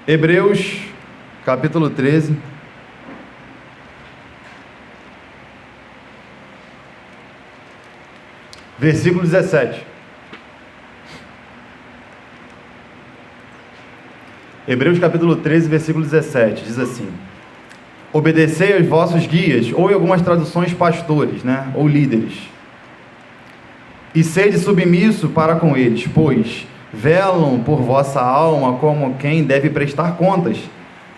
Hebreus, capítulo 13. Versículo 17. Hebreus capítulo 13, versículo 17, diz assim: obedecei aos vossos guias, ou em algumas traduções pastores, ou líderes, e sede submisso para com eles, pois velam por vossa alma como quem deve prestar contas,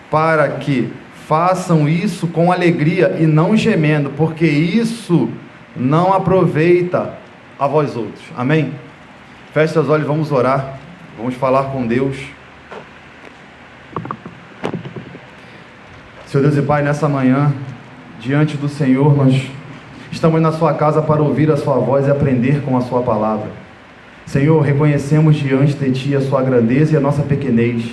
para que façam isso com alegria e não gemendo, porque isso não aproveita a vós outros. Amém? Feche seus olhos, vamos orar, vamos falar com Deus. Senhor Deus e Pai, nessa manhã, diante do Senhor, nós estamos na sua casa para ouvir a sua voz e aprender com a sua palavra. Senhor, reconhecemos diante de Ti a sua grandeza e a nossa pequenez.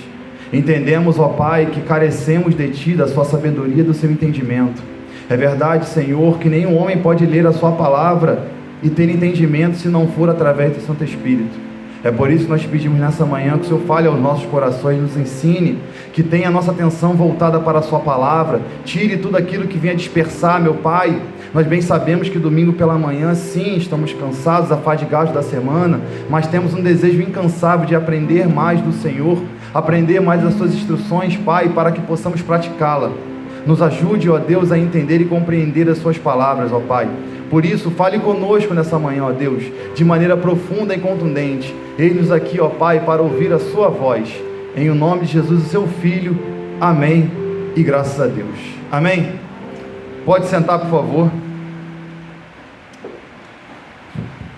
Entendemos, ó Pai, que carecemos de Ti, da sua sabedoria e do seu entendimento. É verdade, Senhor, que nenhum homem pode ler a sua palavra e ter entendimento se não for através do Santo Espírito. É por isso que nós te pedimos nessa manhã que o Senhor fale aos nossos corações, nos ensine, que tenha a nossa atenção voltada para a sua palavra, tire tudo aquilo que venha dispersar, meu Pai. Nós bem sabemos que domingo pela manhã, sim, estamos cansados, afadigados da semana, mas temos um desejo incansável de aprender mais do Senhor, aprender mais das suas instruções, Pai, para que possamos praticá-la. Nos ajude, ó Deus, a entender e compreender as suas palavras, ó Pai. Por isso, fale conosco nessa manhã, ó Deus, de maneira profunda e contundente. Eis-nos aqui, ó Pai, para ouvir a sua voz. Em o nome de Jesus, o seu Filho. Amém. E graças a Deus. Amém. Pode sentar, por favor.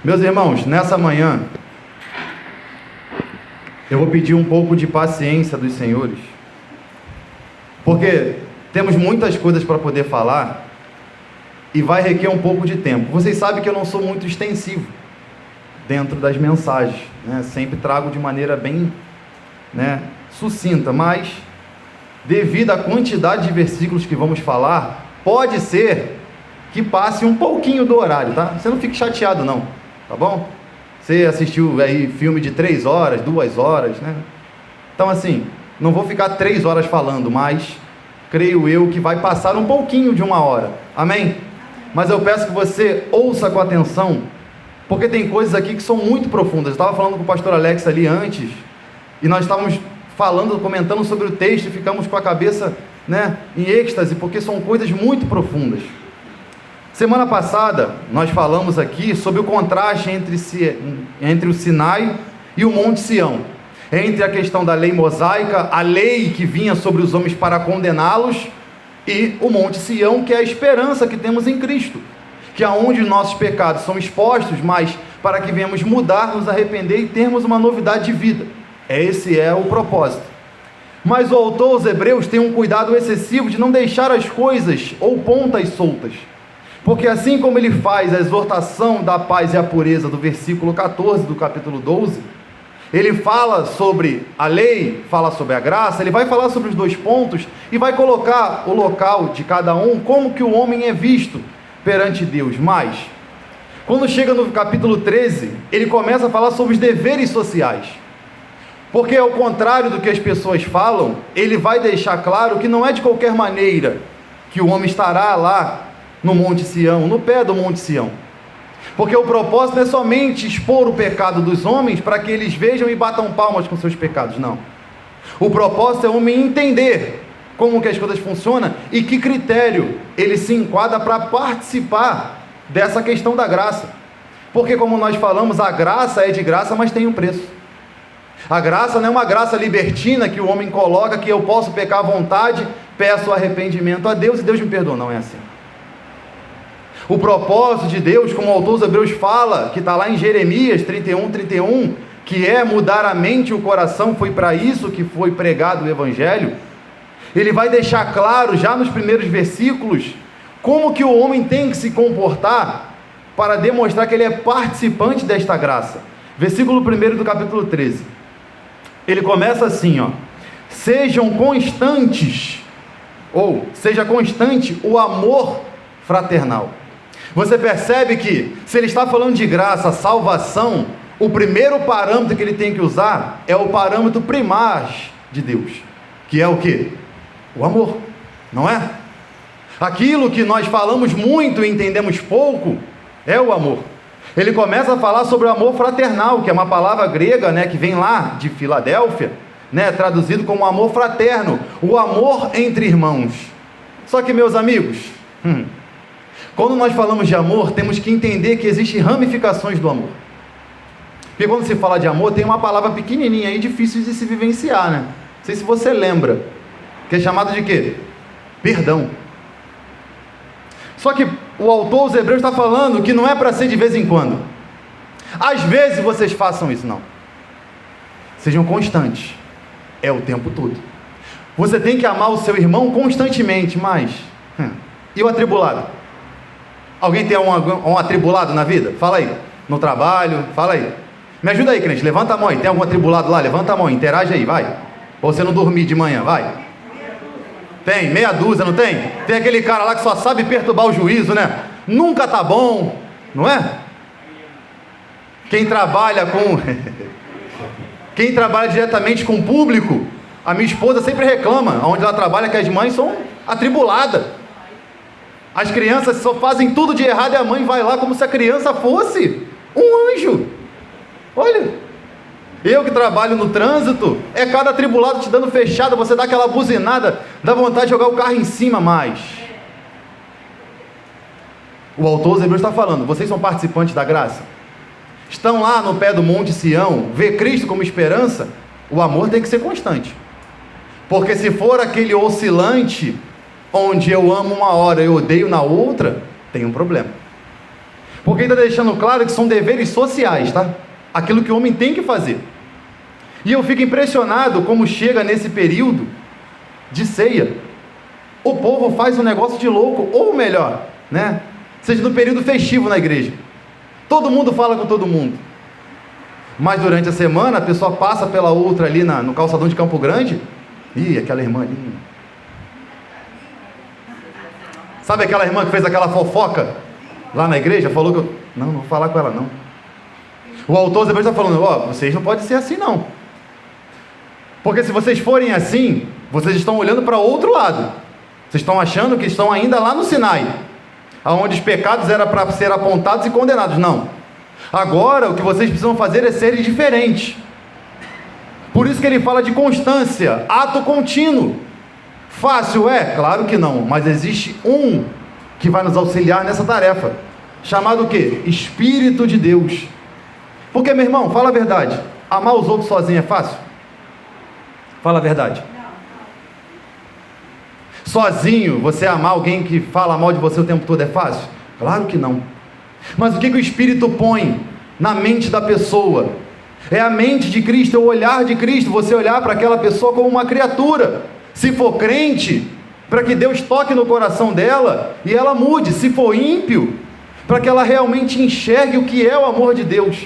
Meus irmãos, nessa manhã, eu vou pedir um pouco de paciência dos senhores, porque temos muitas coisas para poder falar e vai requer um pouco de tempo. Vocês sabem que eu não sou muito extensivo dentro das mensagens, sempre trago de maneira bem sucinta, mas devido à quantidade de versículos que vamos falar, pode ser que passe um pouquinho do horário, tá? Você não fique chateado não, tá bom? Você assistiu aí filme de 3 horas, 2 horas, Então assim, não vou ficar 3 horas falando, mas creio eu que vai passar um pouquinho de 1 hora, amém? Mas eu peço que você ouça com atenção, porque tem coisas aqui que são muito profundas. Eu estava falando com o pastor Alex ali antes, e nós estávamos comentando sobre o texto, e ficamos com a cabeça em êxtase, porque são coisas muito profundas. Semana passada, nós falamos aqui sobre o contraste entre o Sinai e o Monte Sião, entre a questão da lei mosaica, a lei que vinha sobre os homens para condená-los, e o Monte Sião, que é a esperança que temos em Cristo, que é onde os nossos pecados são expostos, mas para que venhamos mudar, nos arrepender e termos uma novidade de vida. Esse é o propósito. Mas o autor aos Hebreus tem um cuidado excessivo de não deixar as coisas ou pontas soltas, porque assim como ele faz a exortação da paz e a pureza do versículo 14 do capítulo 12, ele fala sobre a lei, fala sobre a graça, ele vai falar sobre os 2 pontos e vai colocar o local de cada um, como que o homem é visto perante Deus. Mas, quando chega no capítulo 13, ele começa a falar sobre os deveres sociais, porque ao contrário do que as pessoas falam, ele vai deixar claro que não é de qualquer maneira que o homem estará lá no Monte Sião, no pé do Monte Sião, porque o propósito não é somente expor o pecado dos homens para que eles vejam e batam palmas com seus pecados, não. O propósito é o homem entender como que as coisas funcionam e que critério ele se enquadra para participar dessa questão da graça, porque como nós falamos, a graça é de graça, mas tem um preço. A graça não é uma graça libertina que o homem coloca, que eu posso pecar à vontade, peço arrependimento a Deus e Deus me perdoa. Não é assim. O propósito de Deus, como o autor dos Hebreus fala, que está lá em Jeremias 31, que é mudar a mente e o coração, foi para isso que foi pregado o Evangelho. Ele vai deixar claro, já nos primeiros versículos, como que o homem tem que se comportar para demonstrar que ele é participante desta graça. Versículo 1 do capítulo 13. Ele começa assim, sejam constantes, ou seja constante o amor fraternal. Você percebe que, se ele está falando de graça, salvação, o primeiro parâmetro que ele tem que usar é o parâmetro primário de Deus, que é o quê? O amor, não é? Aquilo que nós falamos muito e entendemos pouco é o amor. Ele começa a falar sobre o amor fraternal, que é uma palavra grega, né, que vem lá de Filadélfia, né, traduzido como amor fraterno, o amor entre irmãos. Só que, meus amigos, quando nós falamos de amor, temos que entender que existem ramificações do amor. Porque quando se fala de amor, tem uma palavra pequenininha aí, difícil de se vivenciar, né? Não sei se você lembra, que é chamado de quê? Perdão. Só que o autor aos Hebreus está falando que não é para ser de vez em quando. Às vezes vocês façam isso, não. Sejam constantes. É o tempo todo. Você tem que amar o seu irmão constantemente, mas... E o atribulado? Alguém tem um atribulado na vida? Fala aí. No trabalho, fala aí. Me ajuda aí, crente, levanta a mão aí. Tem algum atribulado lá? Levanta a mão, interage aí, vai. Ou você não dormir de manhã, vai. Tem, meia dúzia, não tem? Tem aquele cara lá que só sabe perturbar o juízo, né? Nunca tá bom, não é? Quem trabalha Quem trabalha diretamente com o público, a minha esposa sempre reclama, onde ela trabalha, que as mães são atribuladas. As crianças só fazem tudo de errado e a mãe vai lá como se a criança fosse um anjo. Olha, eu que trabalho no trânsito, é cada atribulado te dando fechada, você dá aquela buzinada, dá vontade de jogar o carro em cima, mas... O autor dos Hebreus está falando, vocês são participantes da graça? Estão lá no pé do Monte Sião, vê Cristo como esperança? O amor tem que ser constante. Porque se for aquele oscilante, onde eu amo uma hora e odeio na outra, tem um problema. Porque ele está deixando claro que são deveres sociais, tá? Aquilo que o homem tem que fazer. E eu fico impressionado como chega nesse período de ceia. O povo faz um negócio de louco, ou melhor, né? Seja no período festivo na igreja. Todo mundo fala com todo mundo. Mas durante a semana, a pessoa passa pela outra ali no calçadão de Campo Grande. Ih, aquela irmã ali. Sabe aquela irmã que fez aquela fofoca lá na igreja? Falou que eu... Não vou falar com ela não. O autor Hebreus está falando, vocês não podem ser assim não. Porque se vocês forem assim, vocês estão olhando para outro lado. Vocês estão achando que estão ainda lá no Sinai, onde os pecados eram para ser apontados e condenados. Não. Agora o que vocês precisam fazer é serem diferentes. Por isso que ele fala de constância, ato contínuo. Fácil é? Claro que não, mas existe um que vai nos auxiliar nessa tarefa, chamado o quê? Espírito de Deus. Porque, meu irmão, fala a verdade, amar os outros sozinho é fácil? Fala a verdade. Sozinho, você amar alguém que fala mal de você o tempo todo é fácil? Claro que não. Mas o que o Espírito põe na mente da pessoa? É a mente de Cristo, é o olhar de Cristo, você olhar para aquela pessoa como uma criatura. Se for crente, para que Deus toque no coração dela e ela mude. Se for ímpio, para que ela realmente enxergue o que é o amor de Deus.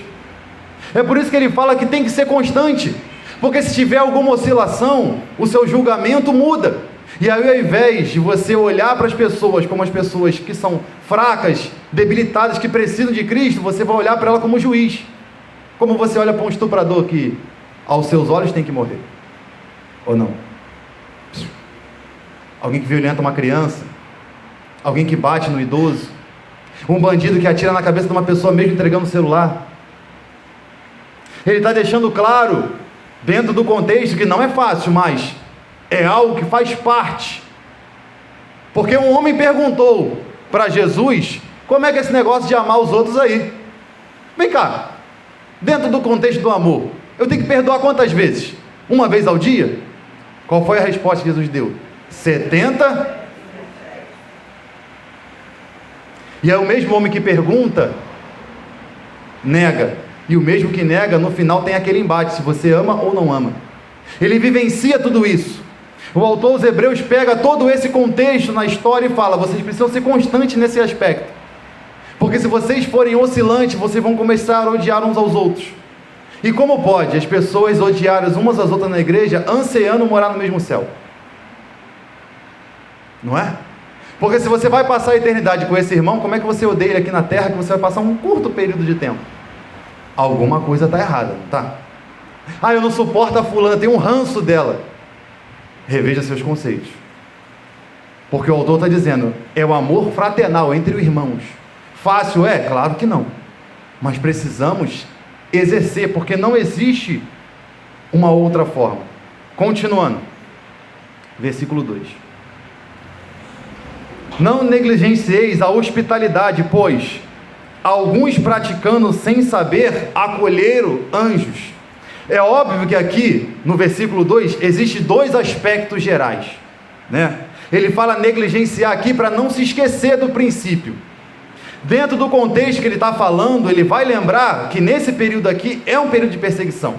É por isso que ele fala que tem que ser constante, porque se tiver alguma oscilação, o seu julgamento muda. E aí, ao invés de você olhar para as pessoas como as pessoas que são fracas, debilitadas, que precisam de Cristo, você vai olhar para ela como juiz. Como você olha para um estuprador que aos seus olhos tem que morrer, ou não? Alguém que violenta uma criança, alguém que bate no idoso, um bandido que atira na cabeça de uma pessoa mesmo entregando o celular. Ele está deixando claro, dentro do contexto, que não é fácil, mas é algo que faz parte. Porque um homem perguntou para Jesus, como é que é esse negócio de amar os outros aí? Vem cá, dentro do contexto do amor, eu tenho que perdoar quantas vezes? Uma vez ao dia? Qual foi a resposta que Jesus deu? 70? E é o mesmo homem que pergunta, nega. E o mesmo que nega, no final tem aquele embate, se você ama ou não ama. Ele vivencia tudo isso. O autor dos Hebreus pega todo esse contexto na história e fala, vocês precisam ser constantes nesse aspecto. Porque se vocês forem oscilantes, vocês vão começar a odiar uns aos outros. E como pode as pessoas odiarem umas às outras na igreja, ansiando morar no mesmo céu? Não é? Porque se você vai passar a eternidade com esse irmão, como é que você odeia ele aqui na terra, que você vai passar um curto período de tempo? Alguma coisa está errada, não está? Eu não suporto a fulana, tenho um ranço dela. reveja seus conceitos. Porque o autor está dizendo, é o amor fraternal entre irmãos. Fácil é? Claro que não. Mas precisamos exercer, porque não existe uma outra forma. Continuando. Versículo 2. Não negligencieis a hospitalidade, pois alguns praticando sem saber acolheram anjos. É óbvio que aqui, no versículo 2, existe dois aspectos gerais, né? Ele fala negligenciar aqui para não se esquecer do princípio. Dentro do contexto que ele está falando, ele vai lembrar que nesse período aqui é um período de perseguição.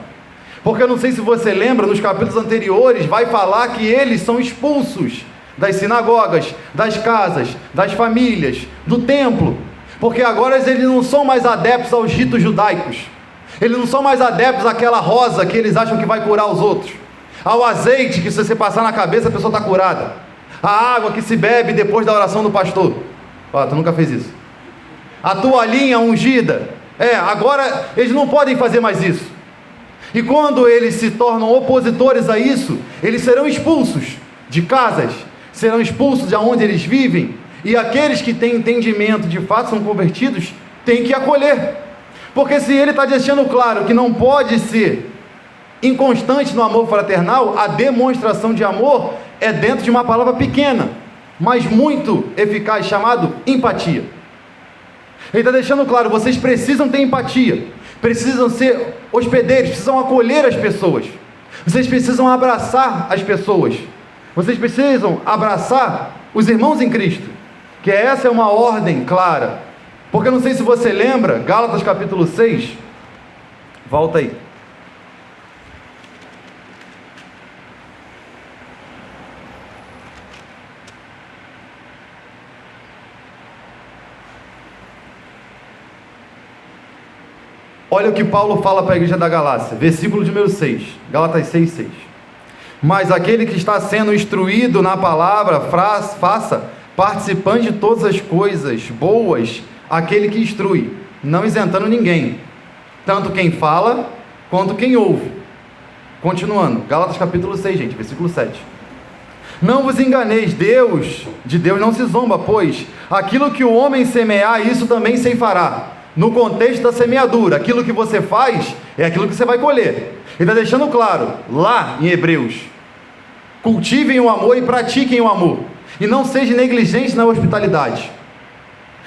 Porque eu não sei se você lembra, nos capítulos anteriores, vai falar que eles são expulsos das sinagogas, das casas, das famílias, do templo. Porque agora eles não são mais adeptos aos ritos judaicos. Eles não são mais adeptos àquela rosa que eles acham que vai curar os outros. Ao azeite que se você passar na cabeça a pessoa está curada. A água que se bebe depois da oração do pastor. Ó, tu nunca fez isso. A toalhinha ungida. Agora eles não podem fazer mais isso. E quando eles se tornam opositores a isso, eles serão expulsos de casas, serão expulsos de onde eles vivem, e aqueles que têm entendimento, de fato são convertidos, têm que acolher. Porque se ele está deixando claro que não pode ser inconstante no amor fraternal, a demonstração de amor é dentro de uma palavra pequena, mas muito eficaz, chamado empatia. Ele está deixando claro, vocês precisam ter empatia, precisam ser hospedeiros, precisam acolher as pessoas, vocês precisam abraçar as pessoas, vocês precisam abraçar os irmãos em Cristo, que essa é uma ordem clara. Porque eu não sei se você lembra, Gálatas capítulo 6, volta aí. Olha o que Paulo fala para a igreja da Galácia, versículo número 6, Gálatas 6, 6. Mas aquele que está sendo instruído na palavra, faça participante de todas as coisas boas, aquele que instrui, não isentando ninguém, tanto quem fala, quanto quem ouve. Continuando, Gálatas capítulo 6, gente, versículo 7. Não vos enganeis, de Deus não se zomba, pois aquilo que o homem semear, isso também ceifará. No contexto da semeadura, aquilo que você faz, é aquilo que você vai colher. Ele está deixando claro, lá em Hebreus, cultivem o amor e pratiquem o amor, e não sejam negligentes na hospitalidade,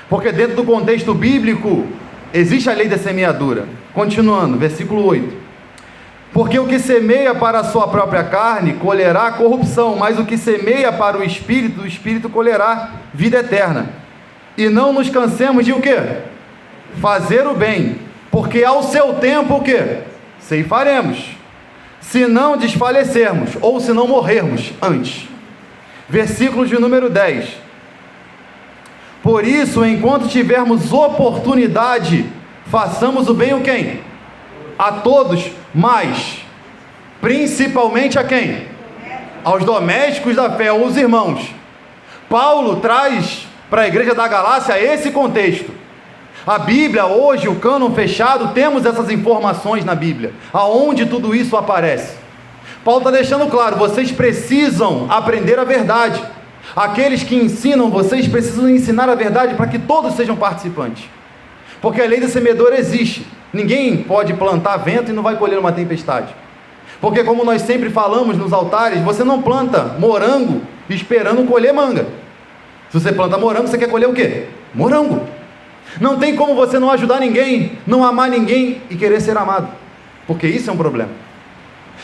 porque dentro do contexto bíblico, existe a lei da semeadura. Continuando, versículo 8. Porque o que semeia para a sua própria carne, colherá corrupção, mas o que semeia para o Espírito colherá vida eterna. E não nos cansemos de o quê? Fazer o bem, porque ao seu tempo o quê? Ceifaremos, se não desfalecermos, ou se não morrermos antes. Versículo de número 10. Por isso, enquanto tivermos oportunidade, façamos o bem a quem? A todos, mas principalmente a quem? Aos domésticos da fé, aos irmãos. Paulo traz para a igreja da Galácia esse contexto. A Bíblia, hoje, o cânon fechado, temos essas informações na Bíblia, aonde tudo isso aparece. Paulo está deixando claro, vocês precisam aprender a verdade. Aqueles que ensinam, vocês precisam ensinar a verdade para que todos sejam participantes. Porque a lei da semeadura existe. Ninguém pode plantar vento e não vai colher uma tempestade. Porque como nós sempre falamos nos altares, você não planta morango esperando colher manga. Se você planta morango, você quer colher o quê? Morango. Não tem como você não ajudar ninguém, não amar ninguém e querer ser amado, porque isso é um problema.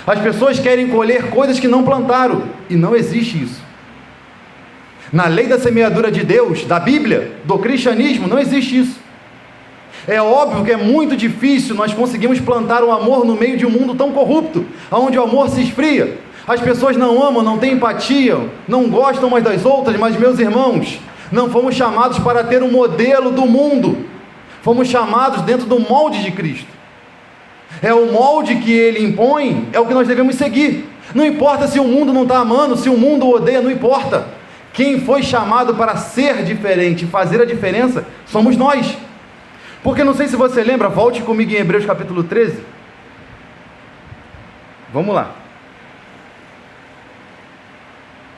As pessoas querem colher coisas que não plantaram, e não existe isso. Na lei da semeadura de Deus, da Bíblia, do cristianismo, não existe isso. É óbvio que é muito difícil nós conseguirmos plantar o amor no meio de um mundo tão corrupto, onde o amor se esfria. As pessoas não amam, não têm empatia, não gostam umas das outras, mas meus irmãos, não fomos chamados para ter um modelo do mundo, fomos chamados dentro do molde de Cristo. É o molde que Ele impõe, é o que nós devemos seguir. Não importa se o mundo não está amando, se o mundo odeia, não importa. Quem foi chamado para ser diferente, fazer a diferença, somos nós. Porque não sei se você lembra, volte comigo em Hebreus capítulo 13. Vamos lá.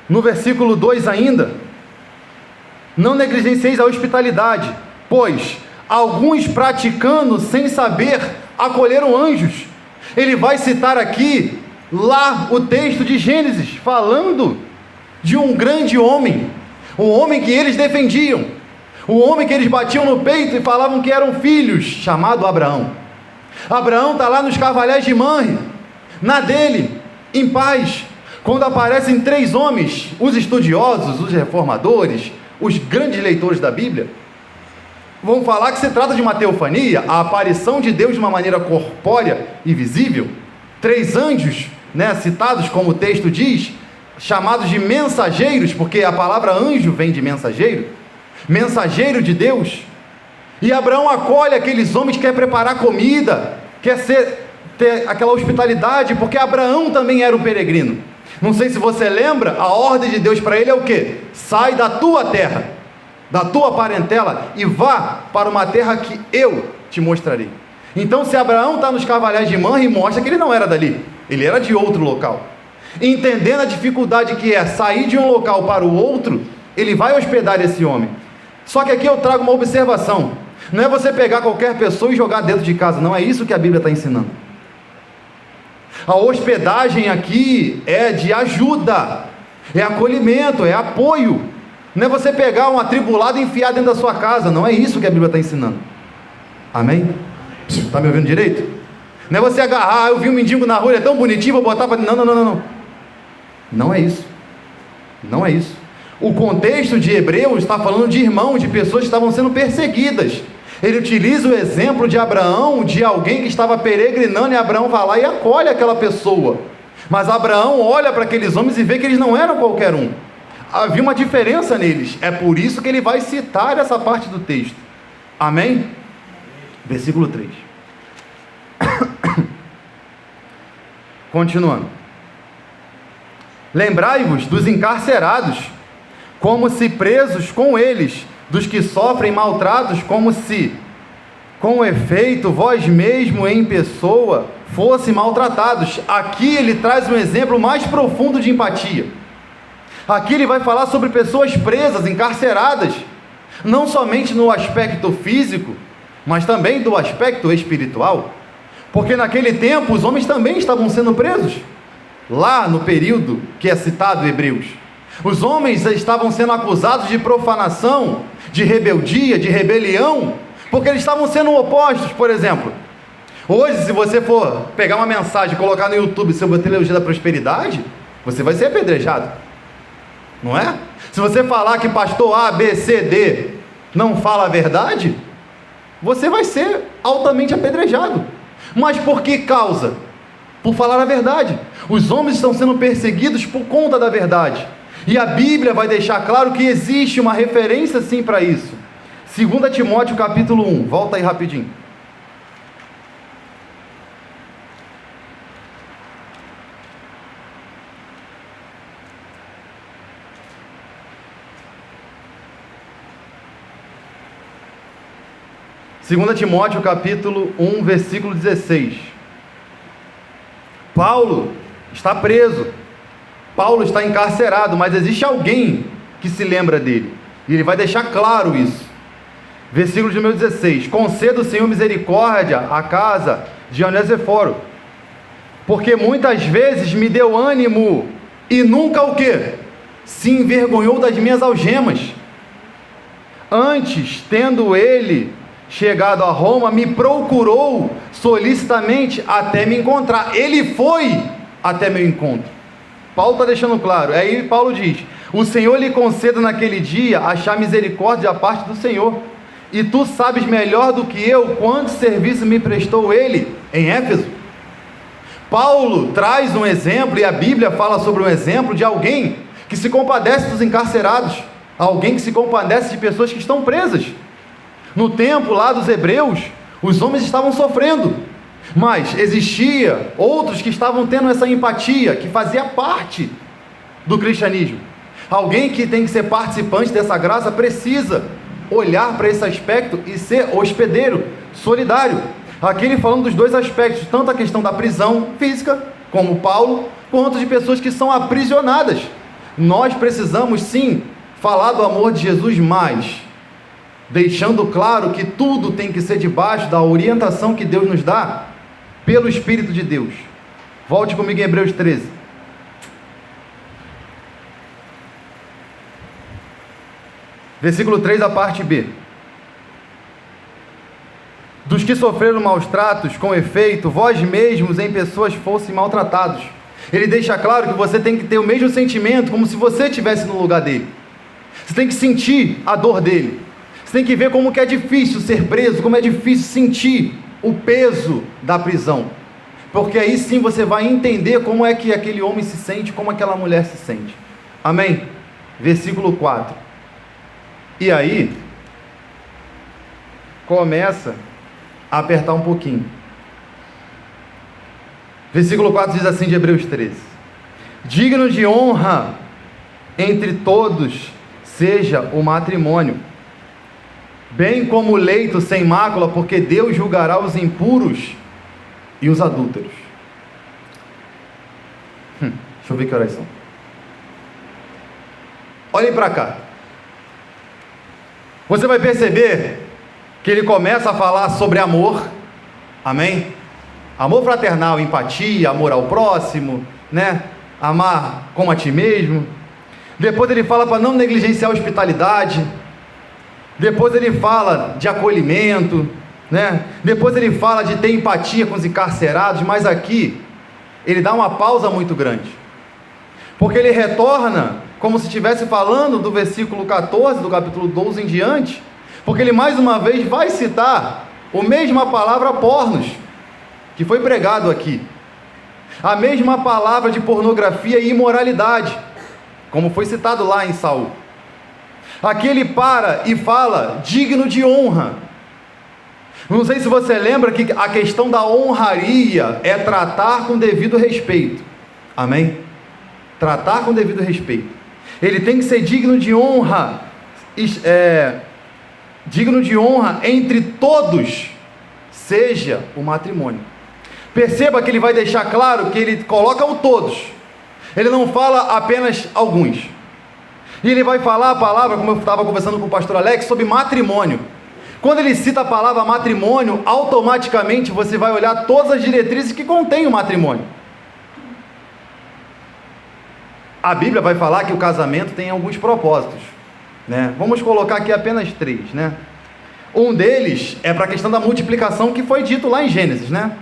No versículo 2 ainda: não negligencieis a hospitalidade, pois alguns praticando sem saber acolheram anjos. Ele vai citar aqui, lá, o texto de Gênesis, falando de um grande homem, o homem que eles defendiam, o homem que eles batiam no peito e falavam que eram filhos, chamado Abraão. Abraão está lá nos carvalhais de Manre, na dele, em paz, quando aparecem 3 homens, os estudiosos, os reformadores, os grandes leitores da Bíblia, vão falar que se trata de uma teofania, a aparição de Deus de uma maneira corpórea e visível. 3 anjos, citados como o texto diz, chamados de mensageiros, porque a palavra anjo vem de mensageiro, mensageiro de Deus. E Abraão acolhe aqueles homens, quer preparar comida, quer ter aquela hospitalidade, porque Abraão também era um peregrino. Não sei se você lembra, a ordem de Deus para ele é o quê? Sai da tua terra, da tua parentela, e vá para uma terra que eu te mostrarei. Então, se Abraão está nos carvalhais de Manre, mostra que ele não era dali, ele era de outro local. Entendendo a dificuldade que é sair de um local para o outro, ele vai hospedar esse homem. Só que aqui eu trago uma observação: não é você pegar qualquer pessoa e jogar dentro de casa, não é isso que a Bíblia está ensinando. A hospedagem aqui é de ajuda, é acolhimento, é apoio. Não é você pegar um atribulado e enfiar dentro da sua casa, não é isso que a Bíblia está ensinando. Amém? Está me ouvindo direito? Não é você agarrar, eu vi um mendigo na rua, ele é tão bonitinho, vou botar para... Não. Não é isso. Não é isso. O contexto de Hebreus está falando de irmãos, de pessoas que estavam sendo perseguidas. Ele utiliza o exemplo de Abraão, de alguém que estava peregrinando, e Abraão vai lá e acolhe aquela pessoa. Mas Abraão olha para aqueles homens e vê que eles não eram qualquer um. Havia uma diferença neles. É por isso que ele vai citar essa parte do texto. Amém? Versículo 3. Continuando. Lembrai-vos dos encarcerados, como se presos com eles, dos que sofrem maltratos, como se, com efeito, vós mesmo em pessoa fossem maltratados. Aqui ele traz um exemplo mais profundo de empatia. Aqui ele vai falar sobre pessoas presas, encarceradas, não somente no aspecto físico, mas também do aspecto espiritual, porque naquele tempo os homens também estavam sendo presos, lá no período que é citado em Hebreus. Os homens estavam sendo acusados de profanação, de rebeldia, de rebelião, porque eles estavam sendo opostos. Por exemplo, hoje, se você for pegar uma mensagem e colocar no YouTube sobre a teologia da prosperidade, você vai ser apedrejado, não é? Se você falar que pastor A, B, C, D não fala a verdade, você vai ser altamente apedrejado. Mas por que causa? Por falar a verdade. Os homens estão sendo perseguidos por conta da verdade. E a Bíblia vai deixar claro que existe uma referência sim para isso. 2 Timóteo capítulo 1, volta aí rapidinho. Segunda Timóteo capítulo 1, versículo 16. Paulo está preso, Paulo está encarcerado, mas existe alguém que se lembra dele, e ele vai deixar claro isso. Versículo de número 16: conceda o Senhor misericórdia à casa de Onesíforo, porque muitas vezes me deu ânimo, e nunca o quê? Se envergonhou das minhas algemas. Antes, tendo ele chegado a Roma, me procurou solicitamente até me encontrar. Ele foi até meu encontro. Paulo está deixando claro. Aí Paulo diz: o Senhor lhe conceda naquele dia achar misericórdia da parte do Senhor. E tu sabes melhor do que eu quanto serviço me prestou ele em Éfeso. Paulo traz um exemplo, e a Bíblia fala sobre um exemplo de alguém que se compadece dos encarcerados, alguém que se compadece de pessoas que estão presas. No tempo lá dos hebreus, os homens estavam sofrendo, mas existia outros que estavam tendo essa empatia, que fazia parte do cristianismo. Alguém que tem que ser participante dessa graça precisa olhar para esse aspecto e ser hospedeiro, solidário. Aqui ele falando dos dois aspectos, tanto a questão da prisão física, como Paulo, quanto de pessoas que são aprisionadas. nós precisamos sim falar do amor de Jesus, mas deixando claro que tudo tem que ser debaixo da orientação que Deus nos dá pelo Espírito de Deus. Volte comigo em Hebreus 13. Versículo 3, a parte B. Dos que sofreram maus tratos, com efeito, vós mesmos em pessoas fossem maltratados. Ele deixa claro que você tem que ter o mesmo sentimento, como se você estivesse no lugar dele. Você tem que sentir a dor dele. Você tem que ver como que é difícil ser preso, como é difícil sentir o peso da prisão. Porque aí sim você vai entender como é que aquele homem se sente, como aquela mulher se sente. Amém? Versículo 4. E aí, começa a apertar um pouquinho. Versículo 4 diz assim de Hebreus 13: digno de honra entre todos seja o matrimônio, bem como o leito sem mácula, porque Deus julgará os impuros e os adúlteros. Deixa eu ver que horas são. Olhem para cá. Você vai perceber que ele começa a falar sobre amor, amém? Amor fraternal, empatia, amor ao próximo, né? Amar como a ti mesmo. Depois ele fala para não negligenciar a hospitalidade. Depois ele fala de acolhimento, né? Depois ele fala de ter empatia com os encarcerados, mas aqui ele dá uma pausa muito grande, porque ele retorna como se estivesse falando do versículo 14 do capítulo 12 em diante, porque ele mais uma vez vai citar a mesma palavra pornos, que foi pregado aqui, a mesma palavra de pornografia e imoralidade, como foi citado lá em Saul. Aqui ele para e fala digno de honra. Não sei se você lembra que a questão da honraria é tratar com devido respeito, amém? Tratar com devido respeito. Ele tem que ser digno de honra, digno de honra entre todos, seja o matrimônio. Perceba que ele vai deixar claro que ele coloca o todos, ele não fala apenas alguns. E ele vai falar a palavra, como eu estava conversando com o pastor Alex, sobre matrimônio. Quando ele cita a palavra matrimônio, automaticamente você vai olhar todas as diretrizes que contém o matrimônio. A Bíblia vai falar que o casamento tem alguns propósitos, né? Vamos colocar aqui apenas 3, né? Um deles é para a questão da multiplicação, que foi dito lá em Gênesis, né?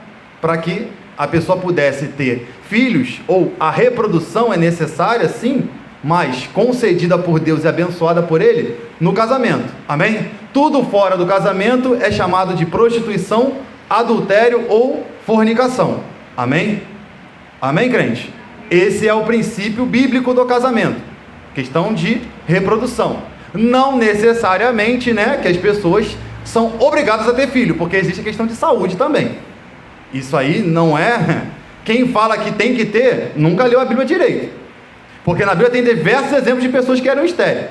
Para que a pessoa pudesse ter filhos, ou a reprodução é necessária, sim, mas concedida por Deus e abençoada por Ele no casamento, amém? Tudo fora do casamento é chamado de prostituição, adultério ou fornicação, amém? Amém, crente? Esse é o princípio bíblico do casamento, questão de reprodução. Não necessariamente, né, que as pessoas são obrigadas a ter filho, porque existe a questão de saúde também. Isso aí não é... Quem fala que tem que ter, nunca leu a Bíblia direito, porque na Bíblia tem diversos exemplos de pessoas que eram estéreis.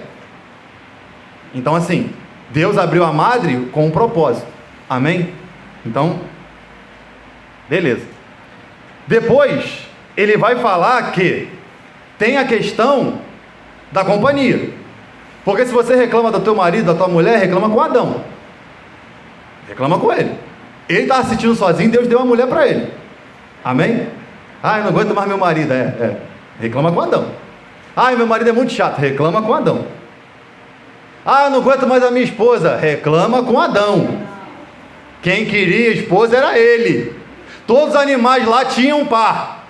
Então assim, Deus abriu a madre com um propósito, amém? Então, beleza. Depois ele vai falar que tem a questão da companhia, porque se você reclama do teu marido, da tua mulher, reclama com Adão, reclama com ele. Ele está assistindo sozinho, Deus deu uma mulher para ele, amém? Ah, eu não aguento mais meu marido, reclama com Adão. Ah, meu marido é muito chato, reclama com Adão. Ah, eu não aguento mais a minha esposa, reclama com Adão. Quem queria esposa era ele. Todos os animais lá tinham um par.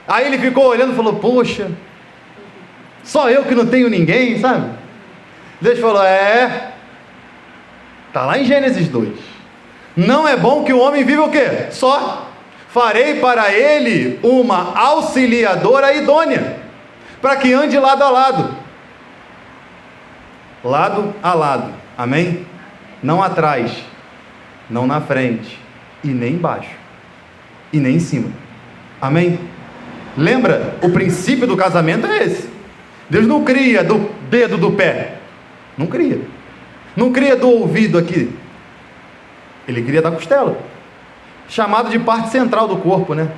Aí ele ficou olhando e falou, poxa, só eu que não tenho ninguém, sabe? Deus falou, está lá em Gênesis 2. Não é bom que o homem viva o quê? Só. Farei para ele uma auxiliadora idônea, para que ande lado a lado. Lado a lado, amém? Não atrás, não na frente, e nem embaixo, e nem em cima, amém? Lembra, o princípio do casamento é esse. Deus não cria do dedo do pé, não cria. Não cria do ouvido aqui, Ele cria da costela, chamado de parte central do corpo, né?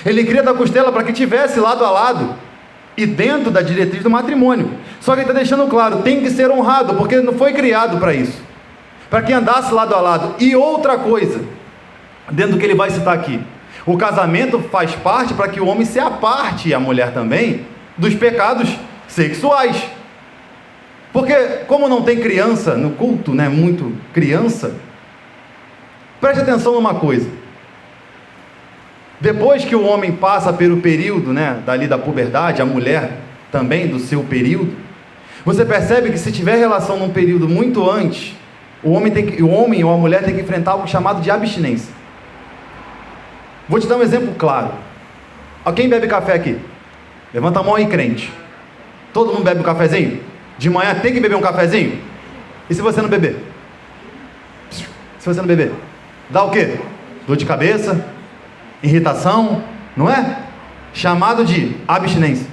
Ele cria da costela para que tivesse lado a lado, e dentro da diretriz do matrimônio. Só que ele está deixando claro, tem que ser honrado, porque não foi criado para isso, para que andasse lado a lado. E outra coisa, dentro do que ele vai citar aqui, o casamento faz parte para que o homem se aparte, e a mulher também, dos pecados sexuais. Porque como não tem criança no culto, né, muito criança, preste atenção numa coisa. Depois que o homem passa pelo período, né, dali da puberdade, a mulher também do seu período, você percebe que se tiver relação num período muito antes, o homem ou a mulher tem que enfrentar algo chamado de abstinência. Vou te dar um exemplo claro. Quem bebe café aqui? Levanta a mão aí, crente. Todo mundo bebe um cafezinho? De manhã tem que beber um cafezinho? E se você não beber? Se você não beber, dá o quê? Dor de cabeça, irritação, não é? Chamado de abstinência.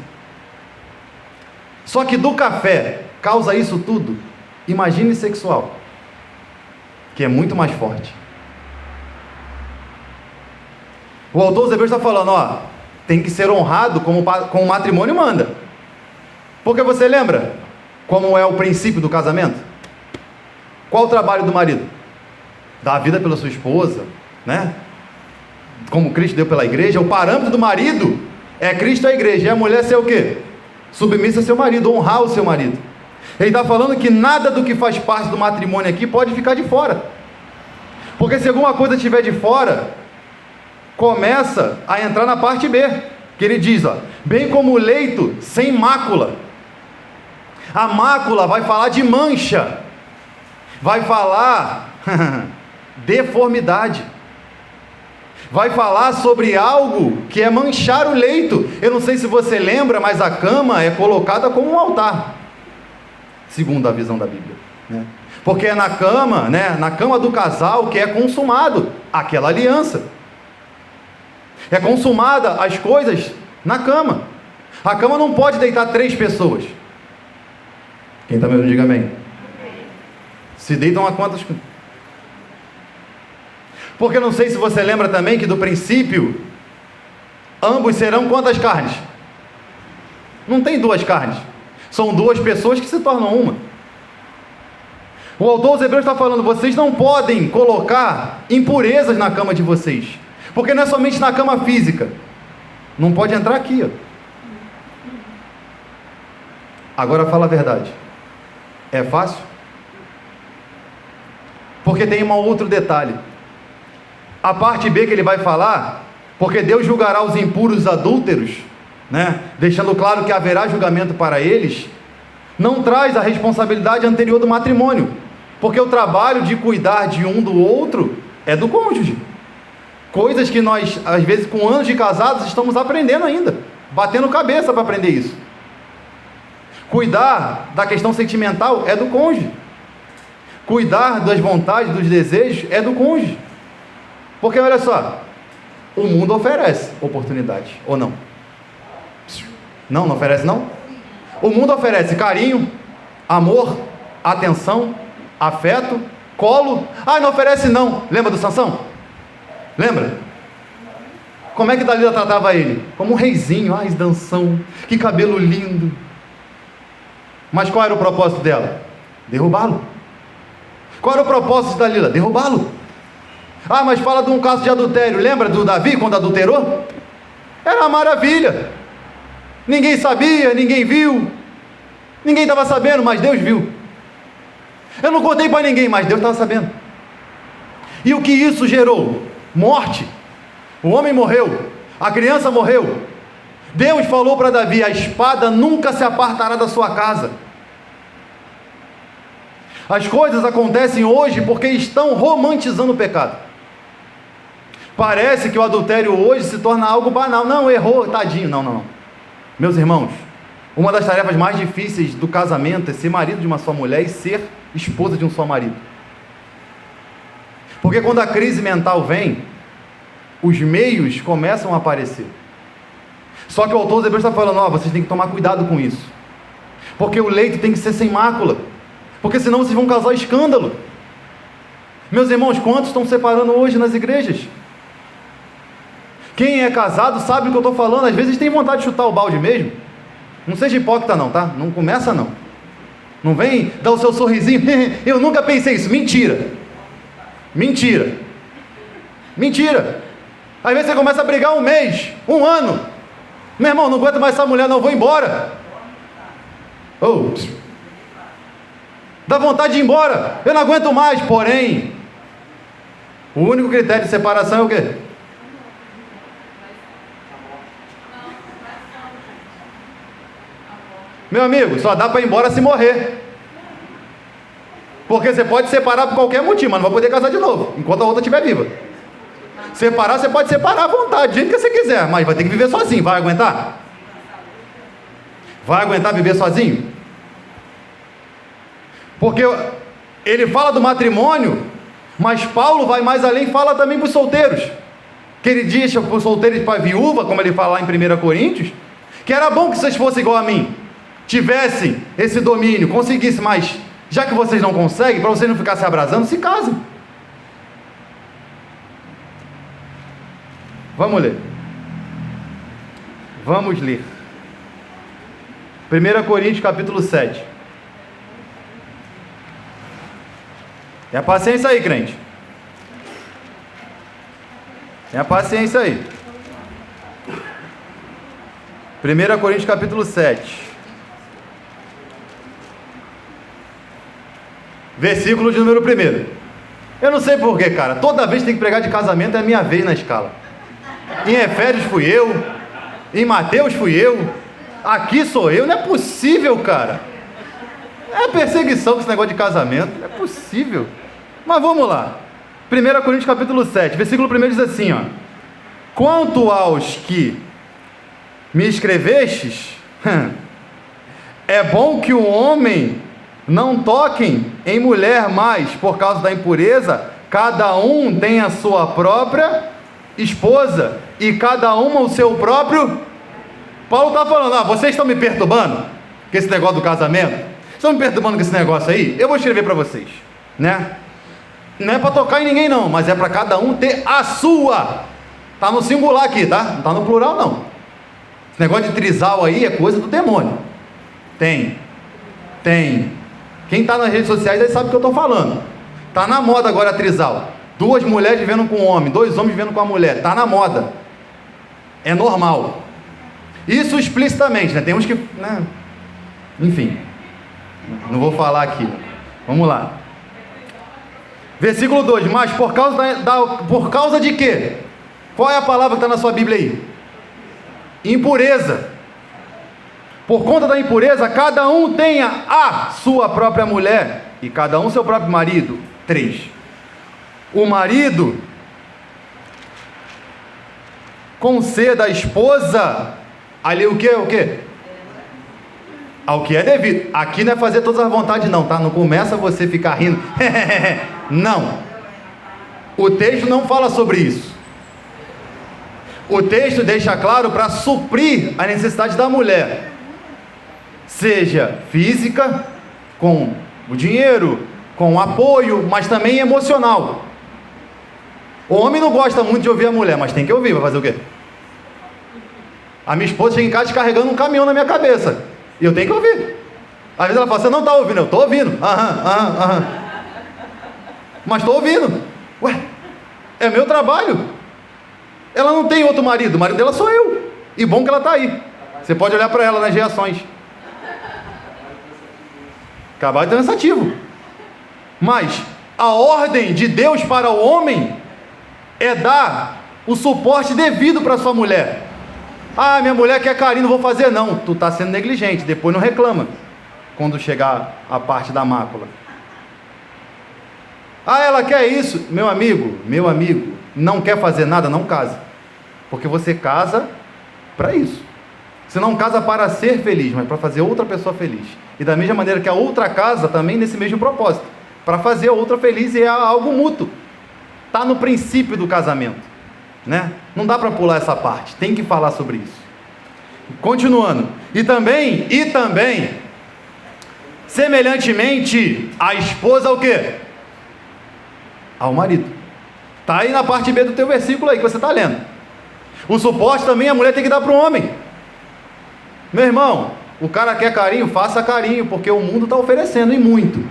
Só que do café causa isso tudo, imagine sexual, que é muito mais forte. O autor dos Hebreus está falando, ó, tem que ser honrado como o matrimônio manda. Porque você lembra como é o princípio do casamento? Qual o trabalho do marido? Dar a vida pela sua esposa, né? Como Cristo deu pela igreja. O parâmetro do marido é Cristo e a igreja. E a mulher ser o quê? Submissa ao seu marido, honrar o seu marido. Ele está falando que nada do que faz parte do matrimônio aqui pode ficar de fora. Porque se alguma coisa estiver de fora, começa a entrar na parte B, que ele diz, ó, bem como o leito sem mácula. A mácula vai falar de mancha, vai falar deformidade, vai falar sobre algo que é manchar o leito. Eu não sei se você lembra, mas a cama é colocada como um altar, segundo a visão da Bíblia, né? Porque é na cama, né, na cama do casal que é consumado aquela aliança. É consumada as coisas na cama. A cama não pode deitar 3 pessoas. Quem está me ouvindo, diga amém. Se deitam a quantas? Porque não sei se você lembra também que do princípio, ambos serão quantas carnes? Não tem 2 carnes. São 2 pessoas que se tornam uma. O autor dos Hebreus está falando, vocês não podem colocar impurezas na cama de vocês. Porque não é somente na cama física. Não pode entrar aqui, ó. Agora fala a verdade. É fácil? Porque tem um outro detalhe. A parte B que ele vai falar, porque Deus julgará os impuros adúlteros, né? Deixando claro que haverá julgamento para eles, não traz a responsabilidade anterior do matrimônio. Porque o trabalho de cuidar de um do outro é do cônjuge. Coisas que nós, às vezes, com anos de casados, estamos aprendendo ainda, batendo cabeça para aprender isso. Cuidar da questão sentimental é do cônjuge. Cuidar das vontades, dos desejos é do cônjuge. Porque olha só, o mundo oferece oportunidade, ou não? Não oferece não? O mundo oferece carinho, amor, atenção, afeto, colo. Ah, não oferece não. Lembra do Sansão? Lembra? Como é que Dalila tratava ele? Como um reizinho. Ai, danção, que cabelo lindo. Mas qual era o propósito dela? Derrubá-lo. Qual era o propósito de Dalila? Derrubá-lo. Ah, mas fala de um caso de adultério. Lembra do Davi quando adulterou? Era uma maravilha. Ninguém sabia, ninguém viu. Ninguém estava sabendo, mas Deus viu. Eu não contei para ninguém, mas Deus estava sabendo. E o que isso gerou? Morte. O homem morreu, a criança morreu. Deus falou para Davi, a espada nunca se apartará da sua casa. As coisas acontecem hoje porque estão romantizando o pecado. Parece que o adultério hoje se torna algo banal. Não, errou, tadinho. Não. Meus irmãos, uma das tarefas mais difíceis do casamento é ser marido de uma só mulher e ser esposa de um só marido. Porque quando a crise mental vem, os meios começam a aparecer. Só que o autor dos Hebreus está falando, vocês têm que tomar cuidado com isso. Porque o leito tem que ser sem mácula. Porque senão vocês vão causar escândalo. Meus irmãos, quantos estão separando hoje nas igrejas? Quem é casado sabe o que eu estou falando. Às vezes tem vontade de chutar o balde mesmo. Não seja hipócrita não, tá? Não começa não. Não vem dar o seu sorrisinho. Eu nunca pensei isso. Mentira. Mentira. Mentira. Às vezes você começa a brigar um mês, um ano. Meu irmão, não aguento mais essa mulher não, vou embora. Oh. Dá vontade de ir embora. Eu não aguento mais, porém, o único critério de separação é o quê? Meu amigo, só dá para ir embora se morrer. Porque você pode separar por qualquer motivo, mas não vai poder casar de novo, enquanto a outra estiver viva. Separar, você pode separar à vontade, do jeito que você quiser, mas vai ter que viver sozinho. Vai aguentar? Vai aguentar viver sozinho? Porque ele fala do matrimônio, mas Paulo vai mais além e fala também para os solteiros. Que ele diz para os solteiros e para a viúva, como ele fala lá em 1 Coríntios, que era bom que vocês fossem igual a mim, tivessem esse domínio, conseguissem, mas já que vocês não conseguem, para vocês não ficarem se abrasando, se casem. Vamos ler. Vamos ler. 1 Coríntios capítulo 7. Tenha paciência aí, crente. Tenha paciência aí. 1 Coríntios capítulo 7. Versículo de número 1. Eu não sei porquê, cara. Toda vez que tem que pregar de casamento é a minha vez na escala. Em Efésios fui eu. Em Mateus fui eu. Aqui sou eu. Não é possível, cara. É perseguição com esse negócio de casamento. Não é possível. Mas vamos lá. 1 Coríntios capítulo 7. Versículo 1 diz assim, ó. Quanto aos que me escrevestes, é bom que o homem não toquem em mulher mais, por causa da impureza, cada um tem a sua própria esposa, e cada uma o seu próprio. Paulo está falando, vocês estão me perturbando com esse negócio do casamento? Estão me perturbando com esse negócio aí? Eu vou escrever para vocês, né? Não é para tocar em ninguém não, mas é para cada um ter a sua. Está no singular aqui, tá? Não está no plural não. Esse negócio de trisal aí é coisa do demônio. Tem. Quem está nas redes sociais aí sabe o que eu estou falando. Está na moda agora a trisal. 2 mulheres vivendo com um homem, 2 homens vivendo com a mulher. Está na moda. É normal. Isso explicitamente, né? Tem uns que, né? Enfim. Não vou falar aqui. Vamos lá. Versículo 2. Mas por por causa de quê? Qual é a palavra que está na sua Bíblia aí? Impureza. Por conta da impureza, cada um tenha a sua própria mulher e cada um seu próprio marido. 3. O marido conceda à esposa ali o quê? Ao que é devido. Aqui não é fazer todas as vontades não, tá? Não começa você ficar rindo. Não. O texto não fala sobre isso. O texto deixa claro para suprir a necessidade da mulher, seja física, com o dinheiro, com o apoio, mas também emocional. O homem não gosta muito de ouvir a mulher, mas tem que ouvir, vai fazer o quê? A minha esposa chega em casa descarregando um caminhão na minha cabeça, e eu tenho que ouvir. Às vezes ela fala, você não está ouvindo? Eu estou ouvindo. Mas estou ouvindo. Ué, é meu trabalho. Ela não tem outro marido, o marido dela sou eu. E bom que ela está aí. Você pode olhar para ela nas reações. Trabalho cansativo. Mas a ordem de Deus para o homem é dar o suporte devido para sua mulher. Minha mulher quer carinho, não vou fazer não. Tu está sendo negligente, depois não reclama quando chegar a parte da mácula. Ela quer isso. Meu amigo, não quer fazer nada, não casa. Porque você casa para isso. Você não casa para ser feliz, mas para fazer outra pessoa feliz. E da mesma maneira que a outra casa também nesse mesmo propósito, para fazer a outra feliz, e é algo mútuo. Está no princípio do casamento, né? Não dá para pular essa parte, tem que falar sobre isso. Continuando. E também, semelhantemente, a esposa ao quê? Ao marido. Está aí na parte B do teu versículo aí que você está lendo. O suporte também a mulher tem que dar para o homem. Meu irmão, O cara quer carinho, faça carinho, porque o mundo está oferecendo, e muito.